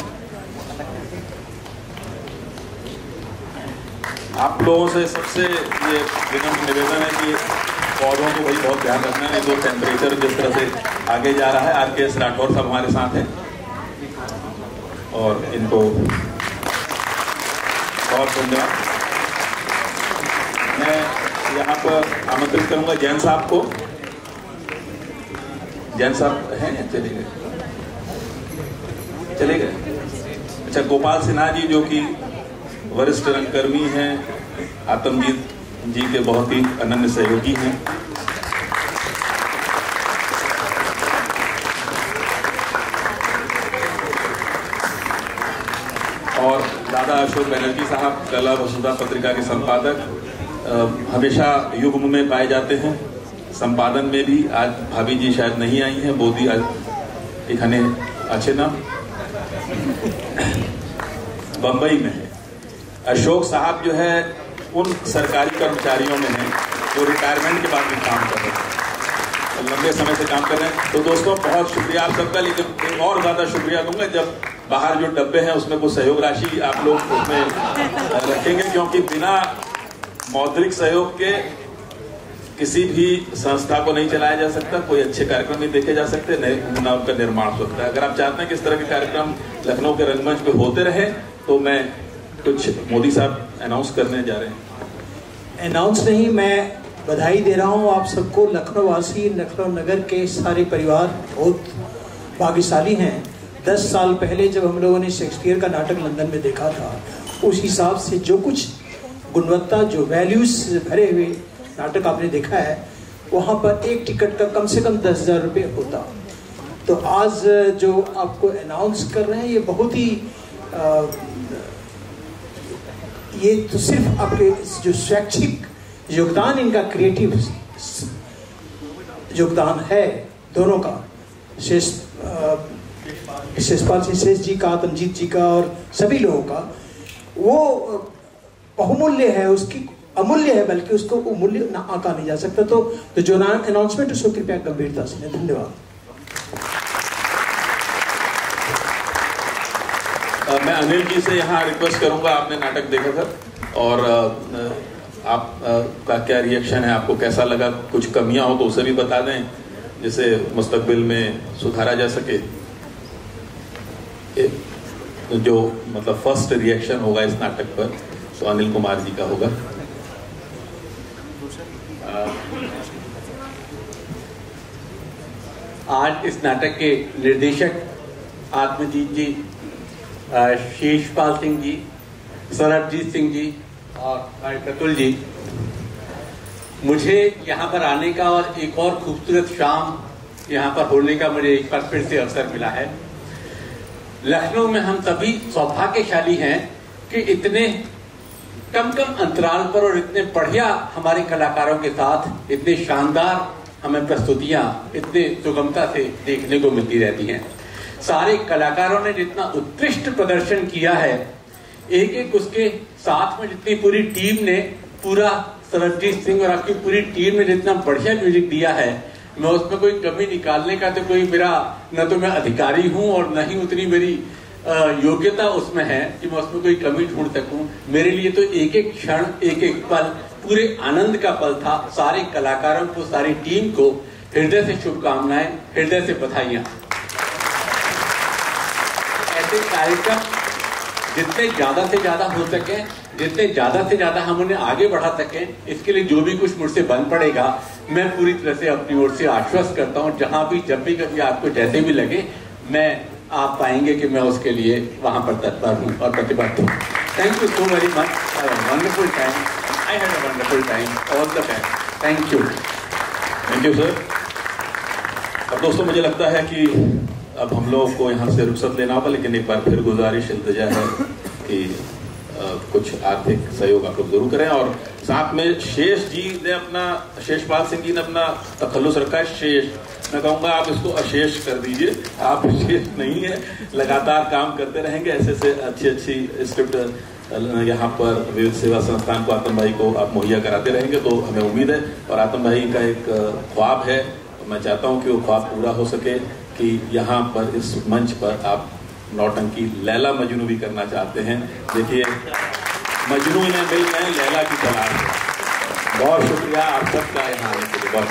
आप लोगों से सबसे ये विनम्र निवेदन है कि पौधों को भाई बहुत ध्यान रखना है, तो टेम्परेचर जिस तरह से आगे जा रहा है। आर.के.एस. राठौर साहब हमारे साथ हैं और इनको बहुत धन्यवाद। मैं यहाँ पर आमंत्रित करूंगा जैन साहब को। जैन साहब हैं या चले गए? चले गए। अच्छा, गोपाल सिन्हा जी जो कि वरिष्ठ रंगकर्मी हैं, आतमजीत जी के बहुत ही अनन्य सहयोगी हैं। और दादा अशोक बनर्जी साहब, कला वसुधा पत्रिका के संपादक, हमेशा युग्म में पाए जाते हैं। संपादन में भी आज भाभी जी शायद नहीं आई हैं, बोधी आज एखाने अच्छे ना बंबई में है। अशोक साहब जो है उन सरकारी कर्मचारियों में हैं जो रिटायरमेंट के बाद भी काम कर रहे हैं, लंबे समय से काम कर रहे हैं। तो दोस्तों बहुत शुक्रिया आप सबका, लेकिन और ज्यादा शुक्रिया दूंगा जब बाहर जो डब्बे हैं उसमें कुछ सहयोग राशि आप लोग उसमें रखेंगे, क्योंकि बिना मौद्रिक सहयोग के किसी भी संस्था को नहीं चलाया जा सकता, कोई अच्छे कार्यक्रम नहीं देखे जा सकते, न उनका निर्माण हो सकता है। अगर आप चाहते हैं कि इस तरह के कार्यक्रम लखनऊ के रंगमंच पे होते रहे, तो मैं कुछ मोदी साहब अनाउंस करने जा रहे हैं। अनाउंस नहीं, मैं बधाई दे रहा हूँ आप सबको। लखनऊ वासी, लखनऊ नगर के सारे परिवार बहुत भाग्यशाली हैं। 10 साल पहले जब हम लोगों ने शेक्सपियर का नाटक लंदन में देखा था, उस हिसाब से जो कुछ गुणवत्ता, जो वैल्यूज भरे हुए नाटक आपने देखा है, वहाँ पर एक टिकट का कम से कम 10,000 रुपये होता। तो आज जो आपको अनाउंस कर रहे हैं, ये बहुत ही ये तो सिर्फ आपके जो स्वैच्छिक योगदान, इनका क्रिएटिव योगदान है दोनों का, शिषपाल सिंह शेष जी का, तंजीत जी का और सभी लोगों का, वो बहुमूल्य है, उसकी अमूल्य है, बल्कि उसको मूल्य ना आका नहीं जा सकता। तो जो अनाउंसमेंट उसको कृपया गंभीरता से। धन्यवाद। मैं अनिल जी से यहाँ रिक्वेस्ट करूंगा, आपने नाटक देखा था और आप का क्या रिएक्शन है, आपको कैसा लगा, कुछ कमियां हो तो उसे भी बता दें जिसे मुस्तकबिल में सुधारा जा सके। जो मतलब फर्स्ट रिएक्शन होगा इस नाटक पर तो अनिल कुमार जी का होगा। आज इस नाटक के निर्देशक आत्मजीत जी, शेषपाल सिंह जी, सरबजीत सिंह जी और प्रतुल जी, मुझे यहाँ पर आने का और एक और खूबसूरत शाम यहाँ पर होने का मुझे एक बार फिर से अवसर मिला है। लखनऊ में हम सभी सौभाग्यशाली हैं कि इतने कम अंतराल पर और इतने बढ़िया हमारे कलाकारों के साथ इतने शानदार हमें प्रस्तुतियां इतने सुगमता से देखने को मिलती रहती हैं। सारे कलाकारों ने जितना उत्कृष्ट प्रदर्शन किया है, एक एक उसके साथ में जितनी पूरी टीम ने, पूरा सरबजीत सिंह और आपकी पूरी टीम ने जितना बढ़िया म्यूजिक दिया है, मैं उसमें कोई कमी निकालने का तो कोई मेरा न तो मैं अधिकारी हूं और न ही उतनी मेरी योग्यता उसमें है कि मैं उसमें कोई कमी ढूंढ सकूं। मेरे लिए तो एक एक क्षण, एक एक पल पूरे आनंद का पल था। सारे कलाकारों को, सारी टीम को हृदय से शुभकामनाएं, हृदय से बधाइयां। ऐसे कार्यक्रम जितने ज्यादा से ज्यादा हो सके, जितने ज्यादा से ज्यादा हम उन्हें आगे बढ़ा सकें, इसके लिए जो भी कुछ मुझसे बन पड़ेगा मैं पूरी तरह से अपनी ओर से आश्वस्त करता हूं। जहां भी, जब भी कभी आपको जैसे भी लगे, मैं आप पाएंगे कि मैं उसके लिए वहां पर तत्पर हूं और प्रतिबद्ध हूं। Thank you so very much. Wonderful time. I had a wonderful time. All the best. Thank you. Thank you sir. अब दोस्तों, मुझे लगता है कि अब हम लोगों को यहाँ से रुखसत लेना होगा, लेकिन एक बार फिर गुजारिश इल्तिजा है कि कुछ आर्थिक सहयोग आप लोग जरूर करें। और साथ में शेष जी ने अपना, शेषपाल सिंह जी ने अपना तखल्लुस रखा है शेष, मैं कहूँगा आप इसको अशेष कर दीजिए। आप शेष नहीं है, लगातार काम करते रहेंगे। ऐसे अच्छी स्क्रिप्ट यहाँ पर विविध सेवा संस्थान को, आतम भाई को आप मुहैया कराते रहेंगे, तो हमें उम्मीद है। और आतम भाई का एक ख्वाब है, मैं चाहता हूँ कि वो ख्वाब पूरा हो सके कि यहाँ पर इस मंच पर आप नौटंकी लैला मजनू भी करना चाहते हैं। देखिए, मजनू ने मिल रहे हैं लैला की तलाश है। बहुत शुक्रिया आप सबका यहाँ आने के लिए। बहुत